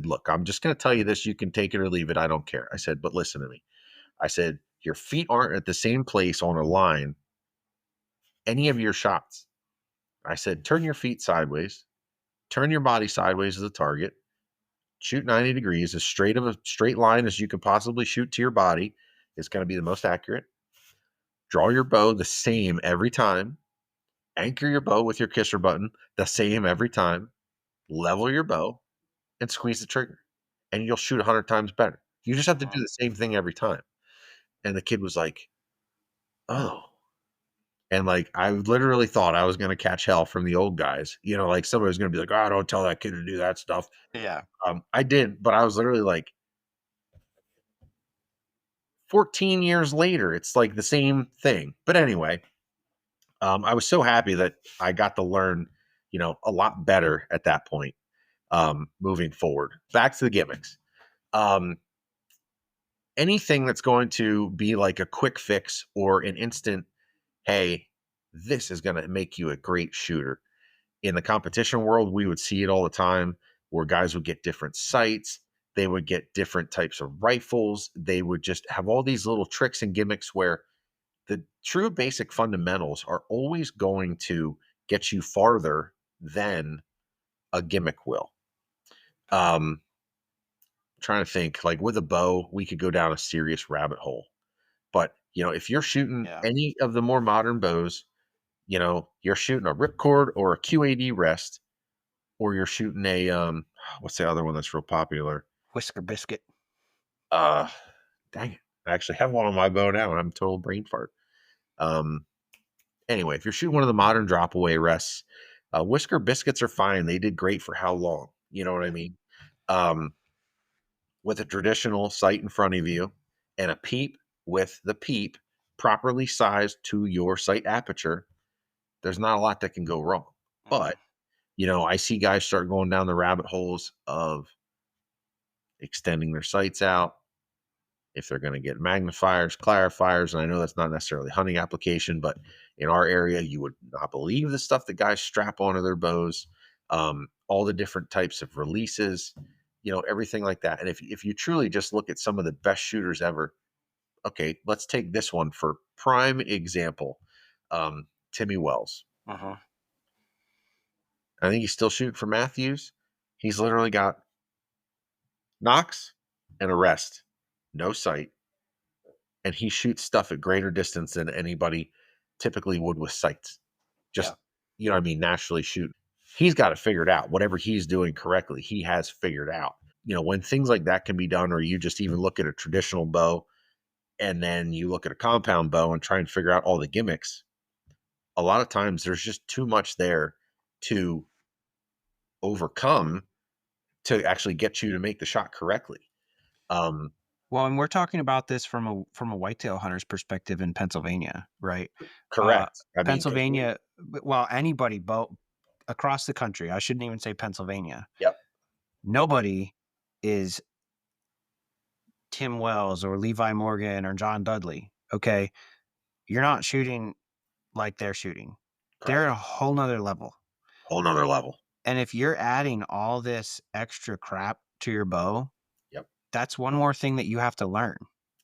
"Look, I'm just gonna tell you this. You can take it or leave it. I don't care." I said, "But listen to me." I said, "Your feet aren't at the same place on a line any of your shots." I said, "Turn your feet sideways, turn your body sideways as a target, shoot 90 degrees, as straight of a straight line as you can possibly shoot to your body is going to be the most accurate. Draw your bow the same every time. Anchor your bow with your kisser button the same every time. Level your bow and squeeze the trigger, and you'll shoot 100 times better. You just have to do Mhm. the same thing every time." And the kid was like, "Oh." And like I literally thought I was going to catch hell from the old guys. Like somebody was going to be like, "Oh, don't tell that kid to do that stuff." Yeah. I did, but I was literally like, 14 years later, it's like the same thing. But anyway, I was so happy that I got to learn, a lot better at that point. Moving forward, back to the gimmicks. Um, Anything that's going to be like a quick fix or an instant, hey, this is going to make you a great shooter. In the competition world, we would see it all the time where guys would get different sights. They would get different types of rifles. They would just have all these little tricks and gimmicks where the true basic fundamentals are always going to get you farther than a gimmick will. Um, Trying to think, like with a bow, we could go down a serious rabbit hole. But if you're shooting Yeah. any of the more modern bows, you're shooting a ripcord or a QAD rest, or you're shooting a what's the other one that's real popular? Whisker biscuit. Uh Dang it. I actually have one on my bow now and I'm a total brain fart. Um Anyway, if you're shooting one of the modern drop away rests, whisker biscuits are fine. They did great for how long? You know what I Yeah. mean? Um, with a traditional sight in front of you and a peep with the peep properly sized to your sight aperture, there's not a lot that can go wrong. Mhm. But, I see guys start going down the rabbit holes of extending their sights out, if they're going to get magnifiers, clarifiers, and I know that's not necessarily hunting application, but in our area, you would not believe the stuff that guys strap onto their bows, all the different types of releases, everything like that. And if you truly just look at some of the best shooters ever, okay, let's take this one for prime example. Timmy Wells. Mhm. I think he's still shooting for Matthews. He's literally got knocks and arrest, no sight, and he shoots stuff at greater distance than anybody typically would with sights. Yeah. Just, you know what I mean, naturally shoot. He's got it figured out. Whatever he's doing correctly, he has figured out. When things like that can be done, or you just even look at a traditional bow and then you look at a compound bow and try and figure out all the gimmicks, a lot of times there's just too much there to overcome to actually get you to make the shot correctly. Um, Well, and we're talking about this from a whitetail hunter's perspective in Pennsylvania, right? Uh, Correct. I mean, because Pennsylvania, well, anybody both across the country. I shouldn't even say Pennsylvania. yep, Nobody is Tim Wells or Levi Morgan or John Dudley. Okay, you're not shooting like they're shooting. They're correct. at a whole nother level. Whole nother level. And if you're adding all this extra crap to your bow, Yep, that's one more thing that you have to learn.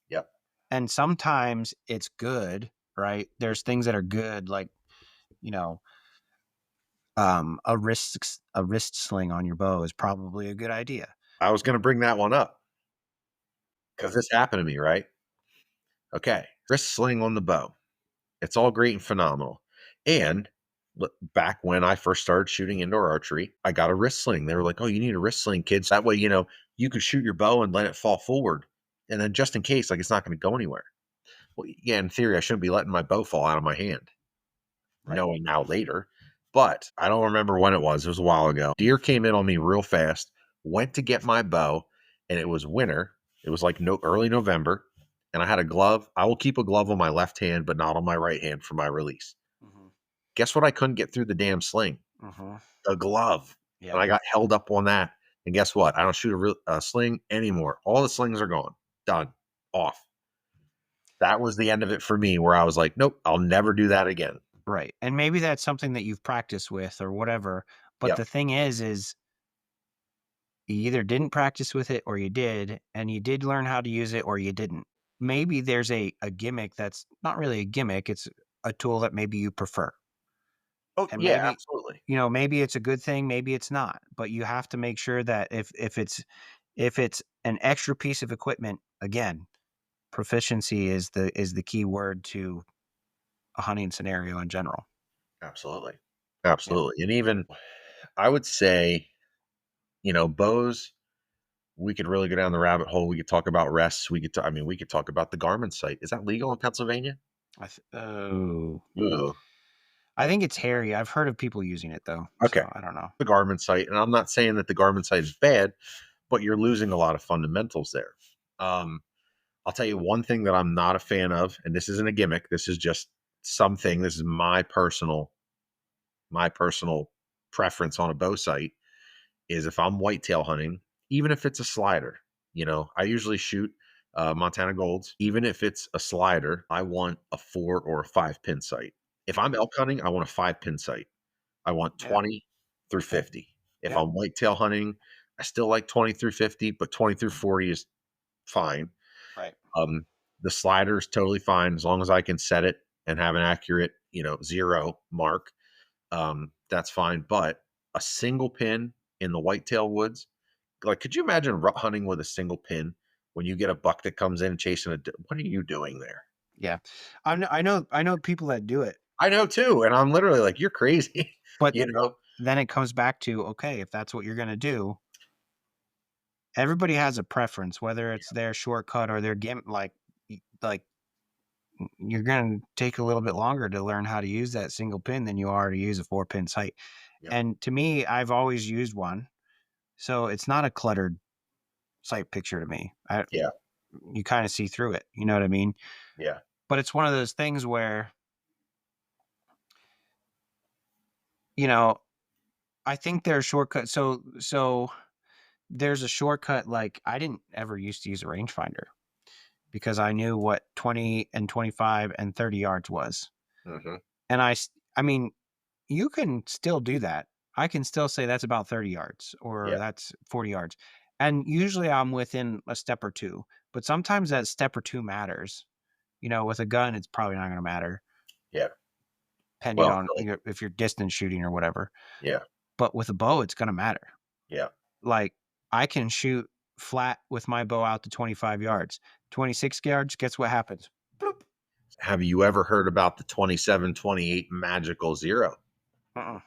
yep. And sometimes it's good, right? There's things that are good, like, you know, a wrist sling on your bow is probably a good idea. I was going to bring that one up because this happened to me, right? Okay, wrist sling on the bow. It's all great and phenomenal. And back when I first started shooting indoor archery, I got a wrist sling. They were like, "Oh, you need a wrist sling, kids. That way, you can shoot your bow and let it fall forward. And then just in case, like it's not going to go anywhere." Well, yeah, in theory, I shouldn't be letting my bow fall out of my hand, Right. knowing now later. But I don't remember when it was. It was a while ago. Deer came in on me real fast, went to get my bow, and it was winter. It was like no early November, and I had a glove, I will keep a glove on my left hand, but not on my right hand for my release. Mhm. Guess what? I couldn't get through the damn sling, Mhm. a glove, and Yep. I got held up on that. And guess what? I don't shoot a sling anymore. All the slings are gone, done, off. That was the end of it for me. Where I was like, nope, I'll never do that again. Right. And maybe that's something that you've practiced with or whatever. But Yep. the thing is you either didn't practice with it or you did, and you did learn how to use it or you didn't. Maybe there's a gimmick that's not really a gimmick. It's a tool that maybe you prefer. Oh And yeah, maybe, absolutely. maybe it's a good thing, maybe it's not. But you have to make sure that if it's an extra piece of equipment, again, proficiency is the key word to a hunting scenario in general. Absolutely. Yeah. Absolutely. And even I would say, bows, we could really go down the rabbit hole. We could talk about rests. I mean, we could talk about the Garmin site. Is that legal in Pennsylvania? Oh, Ugh. I think it's hairy. I've heard of people using it though, Okay. so I don't know. The Garmin site. And I'm not saying that the Garmin site is bad, but you're losing a lot of fundamentals there. Um, I'll tell you one thing that I'm not a fan of, and this isn't a gimmick. This is just something. This is my personal preference on a bow site is if I'm whitetail hunting, even if it's a slider, I usually shoot Montana Golds. Even if it's a slider, I want a 4 or a 5 pin sight. If I'm elk hunting, I want a 5 pin sight. I want Yeah. 20 through 50. If Yep. I'm whitetail hunting, I still like 20 through 50, but 20 through 40 is fine. Right. Um, the slider is totally fine as long as I can set it and have an accurate, zero mark. That's fine. But a single pin in the whitetail woods, like, could you imagine rut hunting with a single pin when you get a buck that comes in chasing what are you doing there? Yeah. I know people that do it, I know too. And I'm literally like, you're crazy, but you know? then it comes back to, okay, if that's what you're gonna do, everybody has a preference, whether it's their shortcut or their like you're gonna take a little bit longer to learn how to use that single pin than you are to use a 4 pin sight. Yep. And to me, I've always used one, so it's not a cluttered sight picture to me. Yeah. You kind of see through it, you know what I mean? Yeah. But it's one of those things where, you know, I think there's shortcuts. So there's a shortcut. Like I didn't ever used to use a rangefinder because I knew what 20 and 25 and 30 yards was. Hmm. And I mean, you can still do that. I can still say that's about 30 yards or Yeah. that's 40 yards. And usually I'm within a step or two, but sometimes that step or two matters. With a gun, it's probably not going to matter Yeah. depending Well, on if you're distance shooting or whatever. yeah. But with a bow, it's going to matter. Yeah. Like I can shoot flat with my bow out to 25 yards. 26 yards, guess what happens? Bloop. Have you ever heard about the 27-28 magical zero? Uh-uh.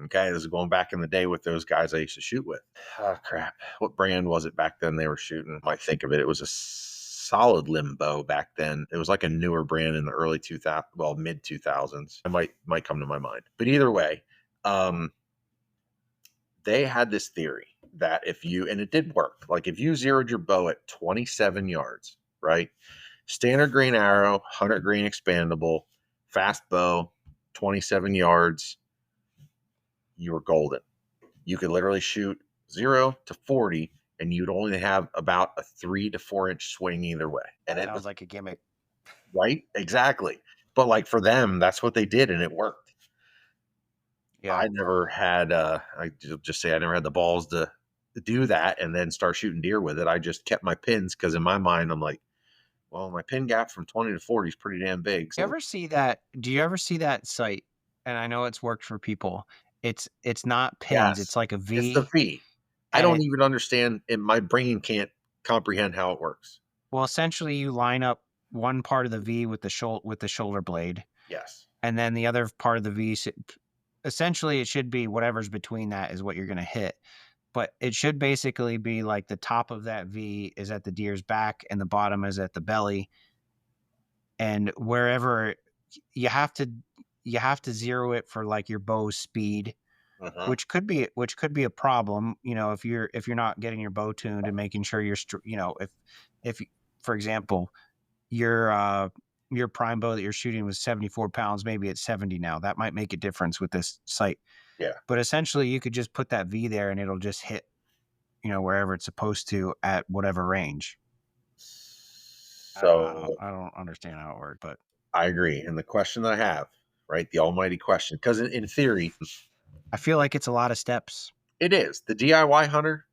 Okay, this is going back in the day with those guys I used to shoot with. Oh crap! What brand was it back then? They were shooting. I think of it. It was a solid limbo back then. It was like a newer brand in the early 2000, well, mid 2000s. It might come to my mind. But either way, um, they had this theory that and it did work. Like if you zeroed your bow at 27 yards, right? Standard grain arrow, 100 grain expandable, fast bow, 27 yards, you were golden. You could literally shoot 0 to 40 and you'd only have about a 3 to 4 inch swing either way. And it Sounds was like a gimmick. right. Exactly. But like for them, that's what they did and it worked. Yeah. I never had, just say I never had the balls to do that and then start shooting deer with it. I just kept my pins because in my mind, I'm like, well, my pin gap from 20 to 40 is pretty damn big. You So, ever see that? Do you ever see that site? And I know it's worked for people. It's not pins, yes, it's like a it's the V fee. I and don't it even understand, and my brain can't comprehend how it works. well, essentially you line up one part of the V with the shoulder blade, Yes. and then the other part of the V essentially it should be whatever's between that is what you're going to hit. But it should basically be like the top of that V is at the deer's back and the bottom is at the belly, and wherever you have to you have to zero it for like your bow speed, Uh-huh. which could be a problem, if you're not getting your bow tuned and making sure if for example, your your prime bow that you're shooting was 74 pounds, maybe it's 70 now. That might make a difference with this sight. Yeah. But essentially, you could just put that V there and it'll just hit, wherever it's supposed to at whatever range. So I don't understand how it worked, but I agree. And the question that I have, right, the almighty question, because in theory, I feel like it's a lot of steps. it is the DIY hunter,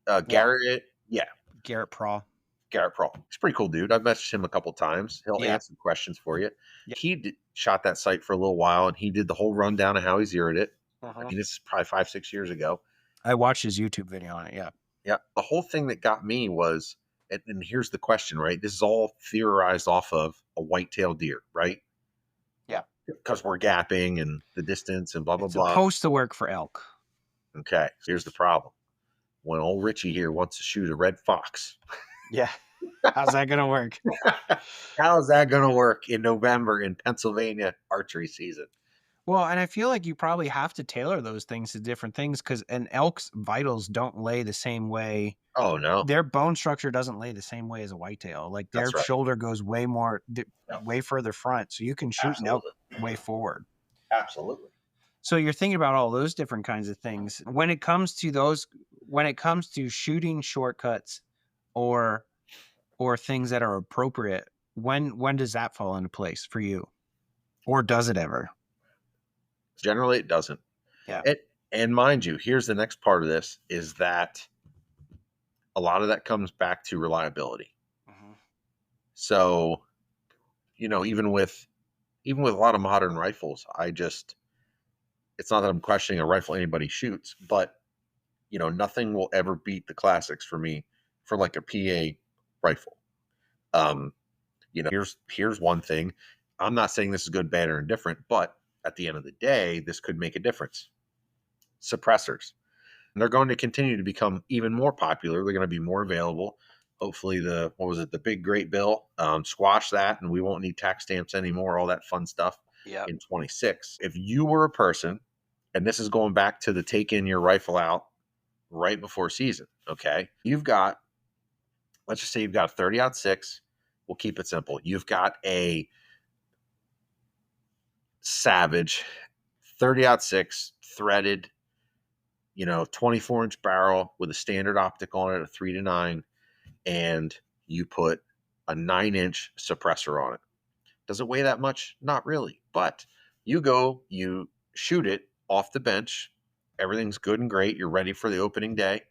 Yeah. Garrett. Yeah, Garrett Prawl. Garrett Prawl. He's a pretty cool dude. I've messaged him a couple times. He'll Yeah. answer questions for you. Yeah. Shot that site for a little while, and he did the whole rundown of how he zeroed it. I Uh-huh. mean, this is probably 5, 6 years ago. I watched his YouTube video on it. Yeah. Yeah, the whole thing that got me was, and here's the question, right? This is all theorized off of a white-tailed deer, right? Yeah. Because we're gapping and the distance and blah blah It's blah. supposed to work for elk. Okay, here's the problem. When old Richie here wants to shoot a red fox, Yeah. How's that gonna work? how is that going to work in November in Pennsylvania archery season? Well, and I feel like you probably have to tailor those things to different things because an elk's vitals don't lay the same way. Oh no, Their bone structure doesn't lay the same way as a whitetail. Like their that's right. shoulder goes No, way further front, so you can shoot an elk absolutely, way forward. absolutely. So you're thinking about all those different kinds of things. When it comes to shooting shortcuts or things that are appropriate, when does that fall into place for you? Or does it ever? Generally, it doesn't. Yeah. And mind you, here's the next part of this: is that a lot of that comes back to reliability. Mhm. So, even with a lot of modern rifles, it's not that I'm questioning a rifle anybody shoots, but nothing will ever beat the classics for me for like a PA rifle. Um, here's one thing. I'm not saying this is good, bad, or indifferent, but at the end of the day, this could make a difference. Suppressors. And they're going to continue to become even more popular. They're going to be more available. Hopefully, the big great bill squash that, and we won't need tax stamps anymore. All that fun stuff Yep. in 26. If you were a person, and this is going back to the take in your rifle out right before season. Okay, let's just say you've got a 30-06. We'll keep it simple. You've got a Savage 30-06 threaded, 24-inch barrel with a standard optic on it, a 3-9, and you put a 9-inch suppressor on it. Does it weigh that much? Not really. But you shoot it off the bench. Everything's good and great. You're ready for the opening day.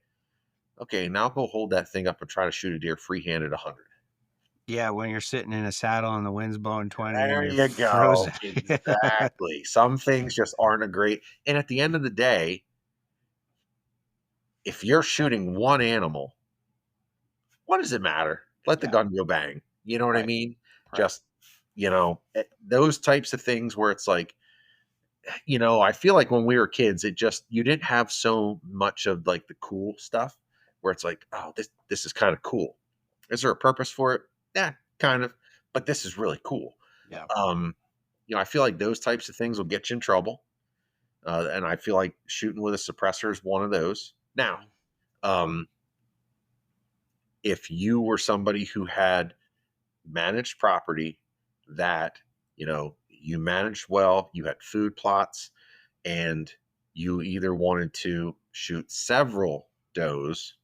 Okay, now go hold that thing up and try to shoot a deer freehand at 100. Yeah, when you're sitting in a saddle and the wind's blowing 20 and There you're you go. frozen. Exactly. Some things just aren't a great. And at the end of the day, if you're shooting one animal, what does it matter? Let the Yeah, gun go bang. You know what I right, mean? right. Just, those types of things where it's like, I feel like when we were kids, you didn't have so much of like the cool stuff where it's like, oh, this is kind of cool. Is there a purpose for it? Yeah, kind of. But this is really cool. Yeah. Um, I feel like those types of things will get you in trouble. And I feel like shooting with a suppressor is one of those. Now, Mhm. um, if you were somebody who had managed property that, you managed well, you had food plots, and you either wanted to shoot several does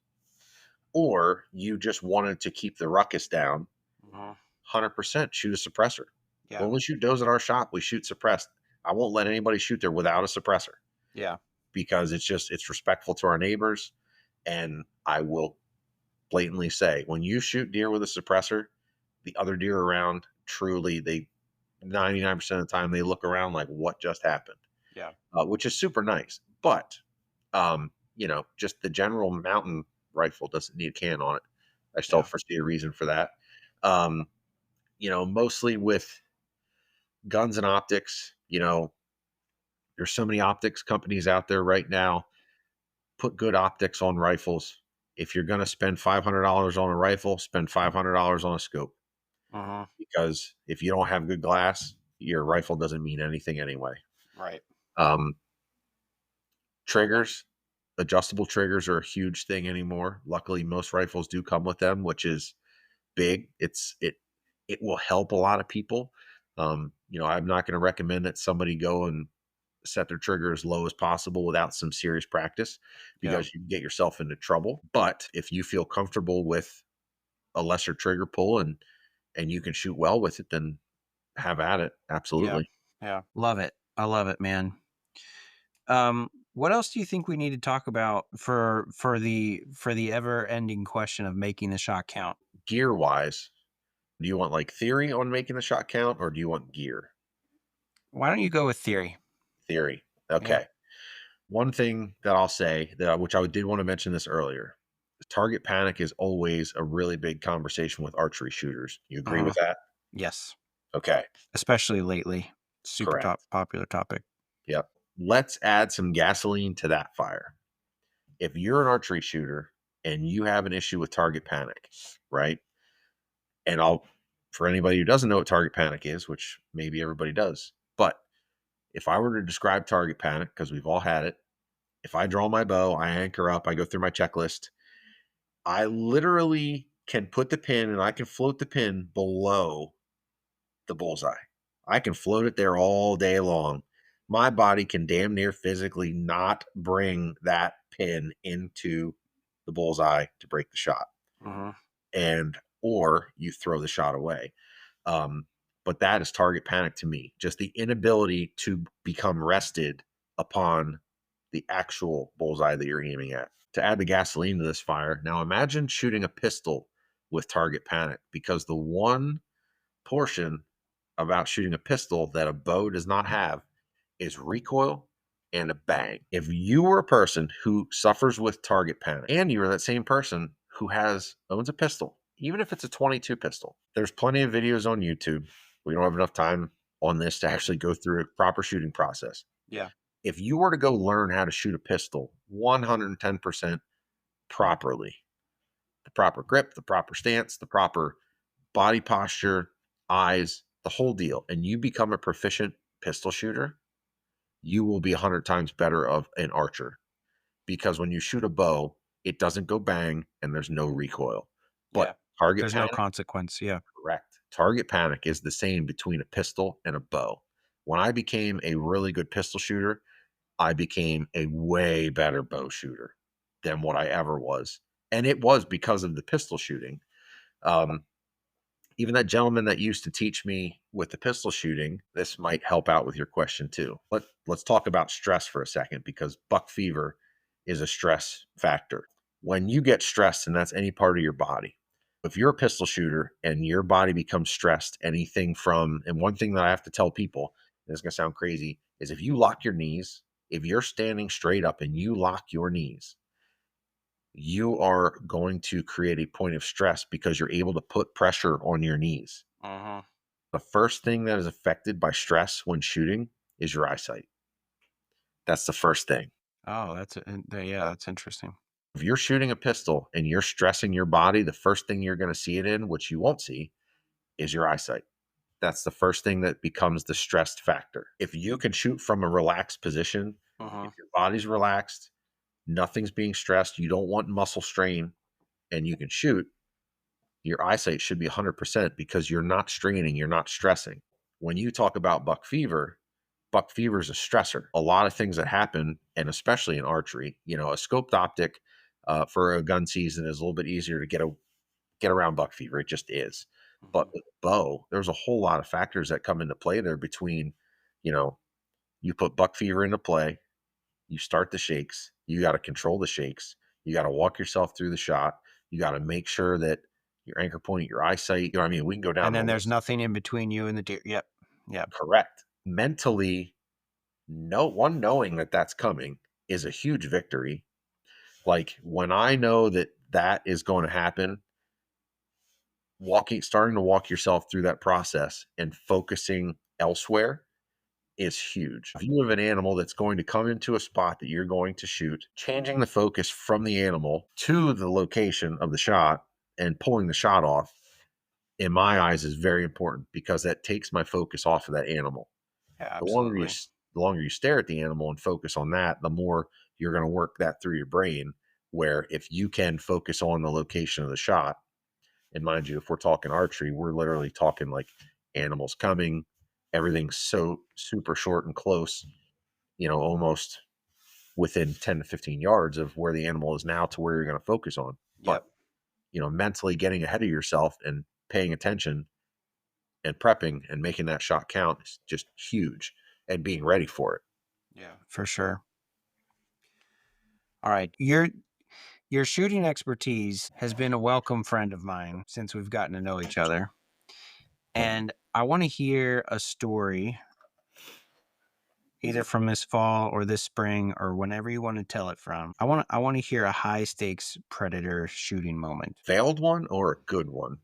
or you just wanted to keep the ruckus down, Mhm. 100% shoot a suppressor. Yeah, When we shoot does at our shop, we shoot suppressed. I won't let anybody shoot there without a suppressor yeah, because it's respectful to our neighbors. And I will blatantly say, when you shoot deer with a suppressor, the other deer around truly, they 99% of the time they look around like what just happened, yeah, which is super nice. But just the general mountain rifle doesn't need a can on it. I still yeah. foresee a reason for that. Um, mostly with guns and optics, there's so many optics companies out there right now. Put good optics on rifles. If you're going to spend $500 on a rifle, spend $500 on a scope Mhm. because if you don't have good glass, your rifle doesn't mean anything anyway. Right. Um, Triggers, adjustable triggers are a huge thing anymore. Luckily, most rifles do come with them, which is big. It will help a lot of people. I'm not going to recommend that somebody go and set their trigger as low as possible without some serious practice Yeah. because you can get yourself into trouble. But if you feel comfortable with a lesser trigger pull and you can shoot well with it, then have at it. Yeah. Absolutely. Yeah. Love it. I love it, man. What else do you think we need to talk about for the ever ending question of making the shot count? Gear wise, do you want like theory on making the shot count or do you want gear? Why don't you go with theory? Theory. Yeah. Okay. One thing that I'll say that which I did want to mention this earlier. Target panic is always a really big conversation with archery shooters. You agree Uh-huh. with that? Yes. Okay. Especially lately. Super top Correct. popular topic. Yep. Let's add some gasoline to that fire. If you're an archery shooter and you have an issue with target panic, right? And for anybody who doesn't know what target panic is, which maybe everybody does, but if I were to describe target panic, because we've all had it, if I draw my bow, I anchor up, I go through my checklist, I literally can put the pin and I can float the pin below the bullseye. I can float it there all day long. My body can damn near physically not bring that pin into the bullseye to break the shot. Uh-huh. And or you throw the shot away. Um, but that is target panic to me. Just the inability to become rested upon the actual bullseye that you're aiming at. To add the gasoline to this fire, now imagine shooting a pistol with target panic because the one portion about shooting a pistol that a bow does not have is recoil and a bang. If you were a person who suffers with target panic and you're that same person who owns a pistol, even if it's a 22 pistol, there's plenty of videos on YouTube. We don't have enough time on this to actually go through a proper shooting process. Yeah. If you were to go learn how to shoot a pistol 110% properly, the proper grip, the proper stance, the proper body posture, eyes, the whole deal, and you become a proficient pistol shooter, you will be 100 times better of an archer because when you shoot a bow, it doesn't go bang and there's no recoil. Yeah. But target There's no panic, consequence. Yeah. correct. Target panic is the same between a pistol and a bow. When I became a really good pistol shooter, I became a way better bow shooter than what I ever was. And it was because of the pistol shooting. Um, Even that gentleman that used to teach me with the pistol shooting, this might help out with your question too. Let's talk about stress for a second because buck fever is a stress factor. When you get stressed, and that's any part of your body, if you're a pistol shooter and your body becomes stressed, anything from, and one thing that I have to tell people, and it's going to sound crazy, is if you lock your knees, if you're standing straight up and you lock your knees, you are going to create a point of stress because you're able to put pressure on your knees. Uh-huh. The first thing that is affected by stress when shooting is your eyesight. That's the first thing. Oh, yeah, that's interesting. If you're shooting a pistol and you're stressing your body, the first thing you're going to see it in, which you won't see, is your eyesight. That's the first thing that becomes the stressed factor. If you can shoot from a relaxed position, if Uh-huh. your body's relaxed, nothing's being stressed, you don't want muscle strain, and you can shoot, your eyesight should be 100% because you're not straining, you're not stressing. When you talk about buck fever is a stressor. A lot of things that happen, and especially in archery, a scoped optic for a gun season is a little bit easier to get around buck fever. It just is. But Mhm. with bow, there's a whole lot of factors that come into play there between, you know, you put buck fever into play, you start the shakes, you got to control the shakes, you got to walk yourself through the shot, you got to make sure that your anchor point, your eyesight, what I mean? We can go And down the then there's list. nothing in between you and the deer. Yep. Yep. Correct. Mentally, knowing that that's coming is a huge victory. Like when I know that that is going to happen, starting to walk yourself through that process and focusing elsewhere is huge. If you have an animal that's going to come into a spot that you're going to shoot, changing the focus from the animal to the location of the shot and pulling the shot off, in my eyes, is very important because that takes my focus off of that animal. Yeah, The longer absolutely. the longer you stare at the animal and focus on that, the more you're going to work that through your brain. Where if you can focus on the location of the shot And mind you, if we're talking archery, we're literally talking like animals coming, everything's so super short and close, almost within 10 to 15 yards of where the animal is now to where you're going to focus on. But, Yep, mentally getting ahead of yourself and paying attention and prepping and making that shot count is just huge, and being ready for it. yeah, for sure. All right, your shooting expertise has been a welcome friend of mine since we've gotten to know each other, and I want to hear a story either from this fall or this spring or whenever you want to tell it from. I want to hear a high stakes predator shooting moment. Failed one or a good one?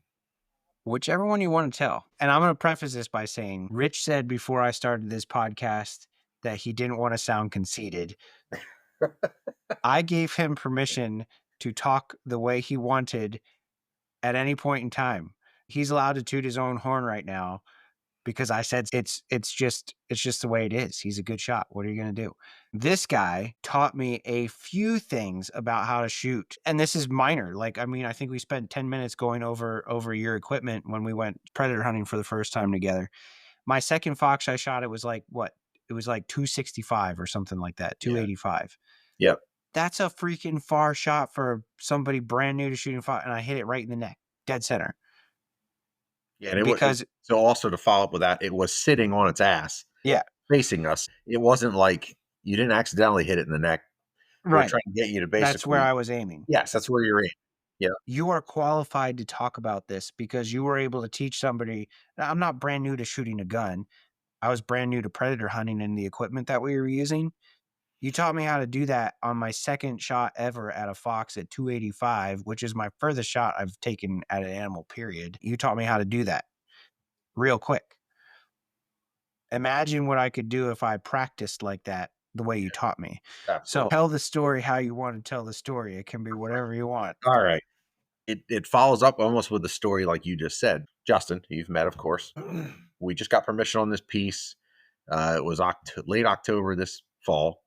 Whichever one you want to tell. And I'm going to preface this by saying Rich said before I started this podcast that he didn't want to sound conceited. I gave him permission to talk the way he wanted at any point in time. He's allowed to toot his own horn right now because I said it's just the way it is. He's a good shot. What are you going to do? This guy taught me a few things about how to shoot. And this is minor. Like, I mean, I think we spent 10 minutes going over your equipment when we went predator hunting for the first time together. My second fox I shot, it was like what? It was like 265 or something like that, Yeah. 285. Yep. That's a freaking far shot for somebody brand new to shooting fox, and I hit it right in the neck, dead center. Yeah. And Because so also to follow up with that, it was sitting on its ass yeah, facing us. It wasn't like you didn't accidentally hit it in the neck. We were right. trying to get you to That's where basically, I was aiming. yes, that's where you're in. Yeah. You are qualified to talk about this because you were able to teach somebody. I'm not brand new to shooting a gun. I was brand new to predator hunting and the equipment that we were using. You taught me how to do that on my second shot ever at a fox at 285, which is my furthest shot I've taken at an animal, period. You taught me how to do that real quick. Imagine what I could do if I practiced like that the way you taught me. So Absolutely. tell the story how you want to tell the story. It can be whatever you want. All right. It follows up almost with the story like you just said. Justin, who you've met, of course. We just got permission on this piece. It was late October this fall,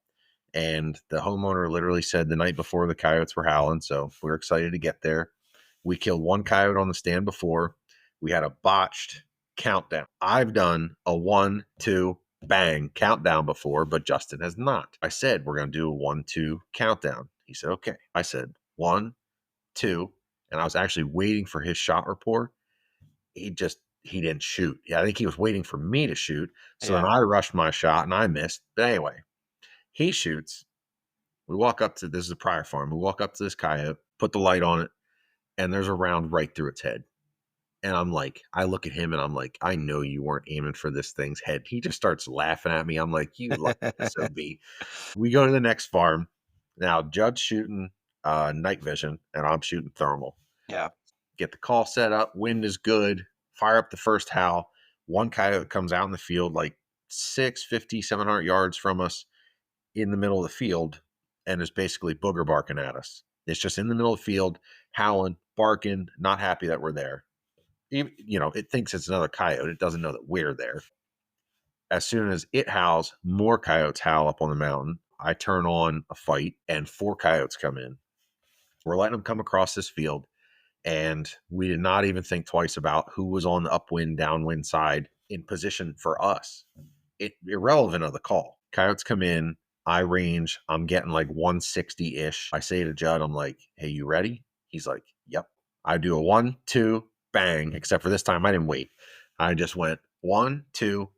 and the homeowner literally said the night before the coyotes were howling. So we are excited to get there. We killed one coyote on the stand before. We had a botched countdown. I've done a 1, 2, bang countdown before, but Justin has not. I said, we're going to do a 1, 2 countdown. He said, okay. I said, 1, 2. And I was actually waiting for his shot report. He didn't shoot. Yeah, I think he was waiting for me to shoot. So then Yeah. I rushed my shot and I missed. But anyway, he shoots. We walk up to this is a prior farm. We walk up to this coyote, put the light on it, and there's a round right through its head. And I'm like, I look at him and I'm like, I know you weren't aiming for this thing's head. He just starts laughing at me. I'm like, you lucky SOB. We go to the next farm. Now, Judd's shooting night vision and I'm shooting thermal. Yeah. Get the call set up. Wind is good. Fire up the first howl. One coyote comes out in the field like 650, 700 yards from us in the middle of the field and is basically booger barking at us. It's just in the middle of the field, howling, barking, not happy that we're there. It thinks it's another coyote. It doesn't know that we're there. As soon as it howls, more coyotes howl up on the mountain. I turn on a fight and 4 coyotes come in. We're letting them come across this field. And we did not even think twice about who was on the upwind, downwind side in position for us. Irrelevant of the call. Coyotes come in, I range, I'm getting like 160 ish. I say to Judd, I'm like, hey, you ready? He's like, yep. I do a 1, 2, bang, except for this time I didn't wait. I just went 1, 2,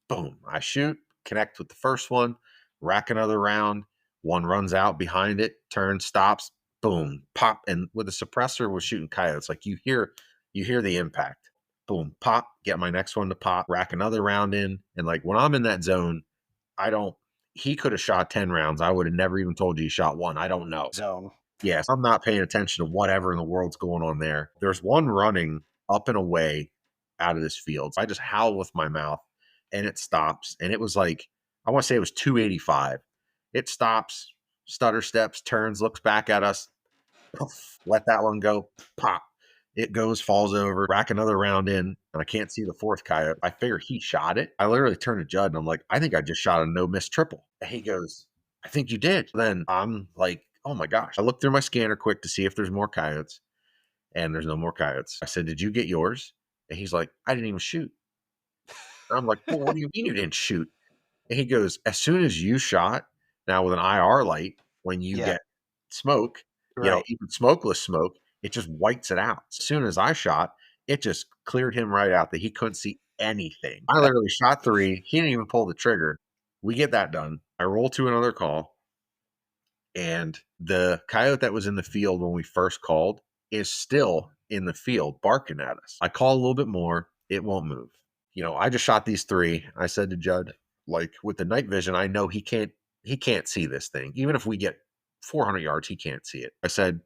boom. I shoot, connect with the first one, rack another round. One runs out behind it, turns, stops, boom, pop. And with the suppressor was shooting coyotes. Like you hear the impact. Boom, pop, get my next one to pop, rack another round in. And like when I'm in that zone, he could have shot 10 rounds. I would have never even told you he shot one. I don't know. Zone. Yes, I'm not paying attention to whatever in the world's going on there. There's one running up and away out of this field. So I just howl with my mouth and it stops. And it was like, I want to say it was 285. It stops, stutter steps, turns, looks back at us, poof, let that one go, pop. It goes, falls over, rack another round in, and I can't see the fourth coyote. I figure he shot it. I literally turned to Judd and I'm like, I think I just shot a no miss triple. And he goes, I think you did. Then I'm like, oh my gosh. I looked through my scanner quick to see if there's more coyotes. and there's no more coyotes. I said, "Did you get yours?" And he's like, "I didn't even shoot." And I'm like, "Well, what do you mean you didn't shoot?" And he goes, "As soon as you shot, now with an IR light, when you Yeah. get smoke, Right. even smokeless smoke, it just whites it out. As soon as I shot, it just cleared him right out that he couldn't see anything. I literally shot 3. He didn't even pull the trigger. We get that done. I roll to another call, and the coyote that was in the field when we first called is still in the field barking at us. I call a little bit more, it won't move. I just shot these 3. I said to Judd, like, with the night vision, I know he can't see this thing. Even if we get 400 yards, he can't see it. I said,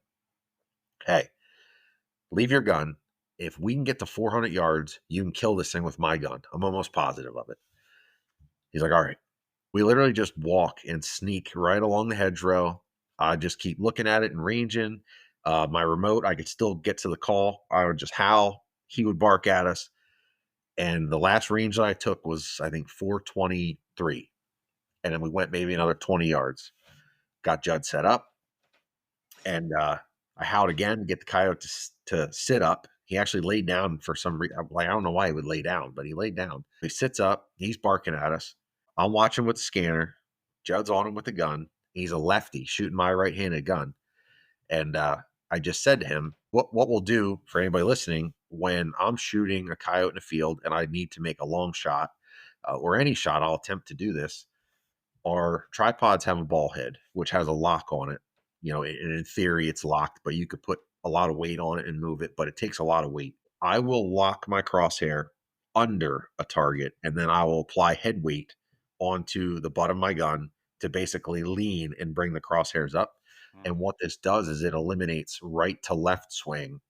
"Hey, leave your gun. If we can get to 400 yards, you can kill this thing with my gun. I'm almost positive of it." He's like, "All right." We literally just walk and sneak right along the hedgerow. I just keep looking at it and ranging. My remote, I could still get to the call. I would just howl. He would bark at us. And the last range that I took was, I think, 423. And then we went maybe another 20 yards. Got Judd set up. And I howled again to get the coyote to sit up. He actually laid down for some reason. Like, I don't know why he would lay down, but he laid down. He sits up. He's barking at us. I'm watching with the scanner. Judd's on him with the gun. He's a lefty shooting my right-handed gun. And I just said to him, what we'll do for anybody listening, when I'm shooting a coyote in a field and I need to make a long shot or any shot, I'll attempt to do this. Our tripods have a ball head, which has a lock on it. And in theory, it's locked, but you could put a lot of weight on it and move it, but it takes a lot of weight. I will lock my crosshair under a target, and then I will apply head weight onto the butt of my gun to basically lean and bring the crosshairs up. And what this does is it eliminates right to left swing,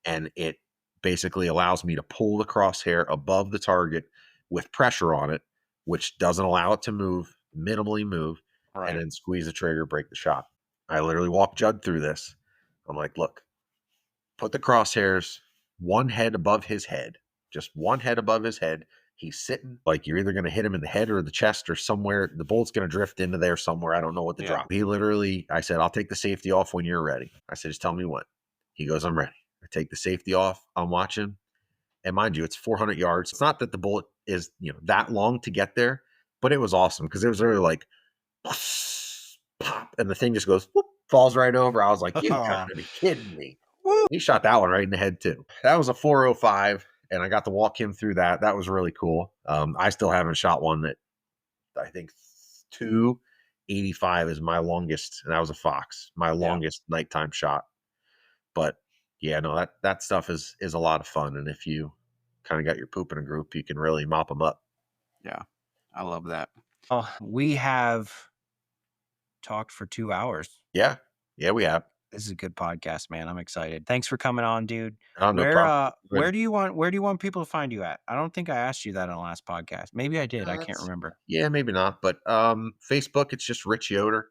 and it basically allows me to pull the crosshair above the target with pressure on it, which doesn't allow it to move, minimally move, and Right. then squeeze the trigger, break the shot. I literally walked Judd through this. I'm like, "Look, put the crosshairs one head above his head, just one head above his head. He's sitting like you're either going to hit him in the head or the chest or somewhere. The bullet's going to drift into there somewhere. I don't know what to Yeah. drop." He literally, I said, "I'll take the safety off when you're ready." I said, "Just tell me when." He goes, "I'm ready." I take the safety off. I'm watching. And mind you, it's 400 yards. It's not that the bullet is, that long to get there, but it was awesome because it was really like pop, and the thing just goes, whoop, falls right over. I was like, "You Oh, gotta be kidding me." woo. He shot that one right in the head too. That was a 405, and I got to walk him through that. That was really cool. I still haven't shot one that I think 285 is my longest, and that was a fox, my Yeah. longest nighttime shot. But yeah, no, that stuff is a lot of fun, and if you kind of got your poop in a group, you can really mop them up. Yeah. I love that. Oh, we have talked for 2 hours. Yeah, yeah, we have. This is a good podcast, man. I'm excited. Thanks for coming on, dude. Oh, no Where problem. where do you want people to find you at? I don't think I asked you that on the last podcast. Maybe I did. I can't That's remember. Yeah, maybe not, but Facebook, it's just Rich Yoder.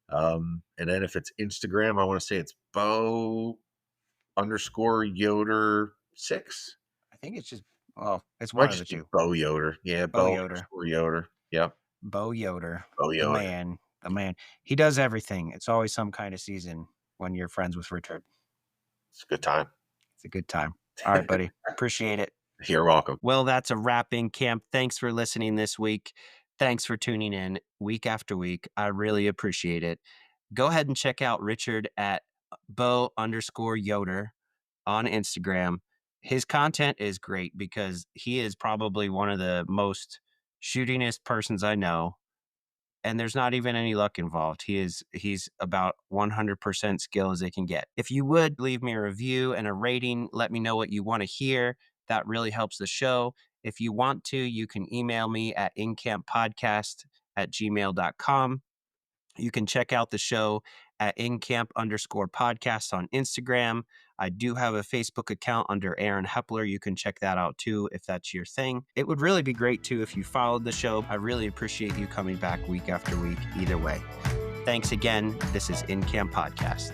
And then if it's Instagram, I want to say it's Bo underscore Yoder 6. I think it's just it's Might one of the just be two. Bo Yoder. Yeah, Bo Bo Yoder. underscore Yoder. Yep. Bo Yoder. Bo The Yoder. man. The man. He does everything. It's always some kind of season when you're friends with Richard. It's a good time. It's a good time. All right, buddy. Appreciate it. You're welcome. Well, that's a wrap in camp. Thanks for listening this week. Thanks for tuning in week after week. I really appreciate it. Go ahead and check out Richard at Bo underscore Yoder on Instagram. His content is great because he is probably one of the most shootingest persons I know. And there's not even any luck involved. He's about 100% skill as they can get. If you would leave me a review and a rating, let me know what you want to hear. That really helps the show. If you want to, you can email me at incamppodcast@gmail.com. You can check out the show at incamp_podcast on Instagram. I do have a Facebook account under Aaron Hepler. You can check that out too if that's your thing. It would really be great too if you followed the show. I really appreciate you coming back week after week either way. Thanks again. This is In Camp Podcast.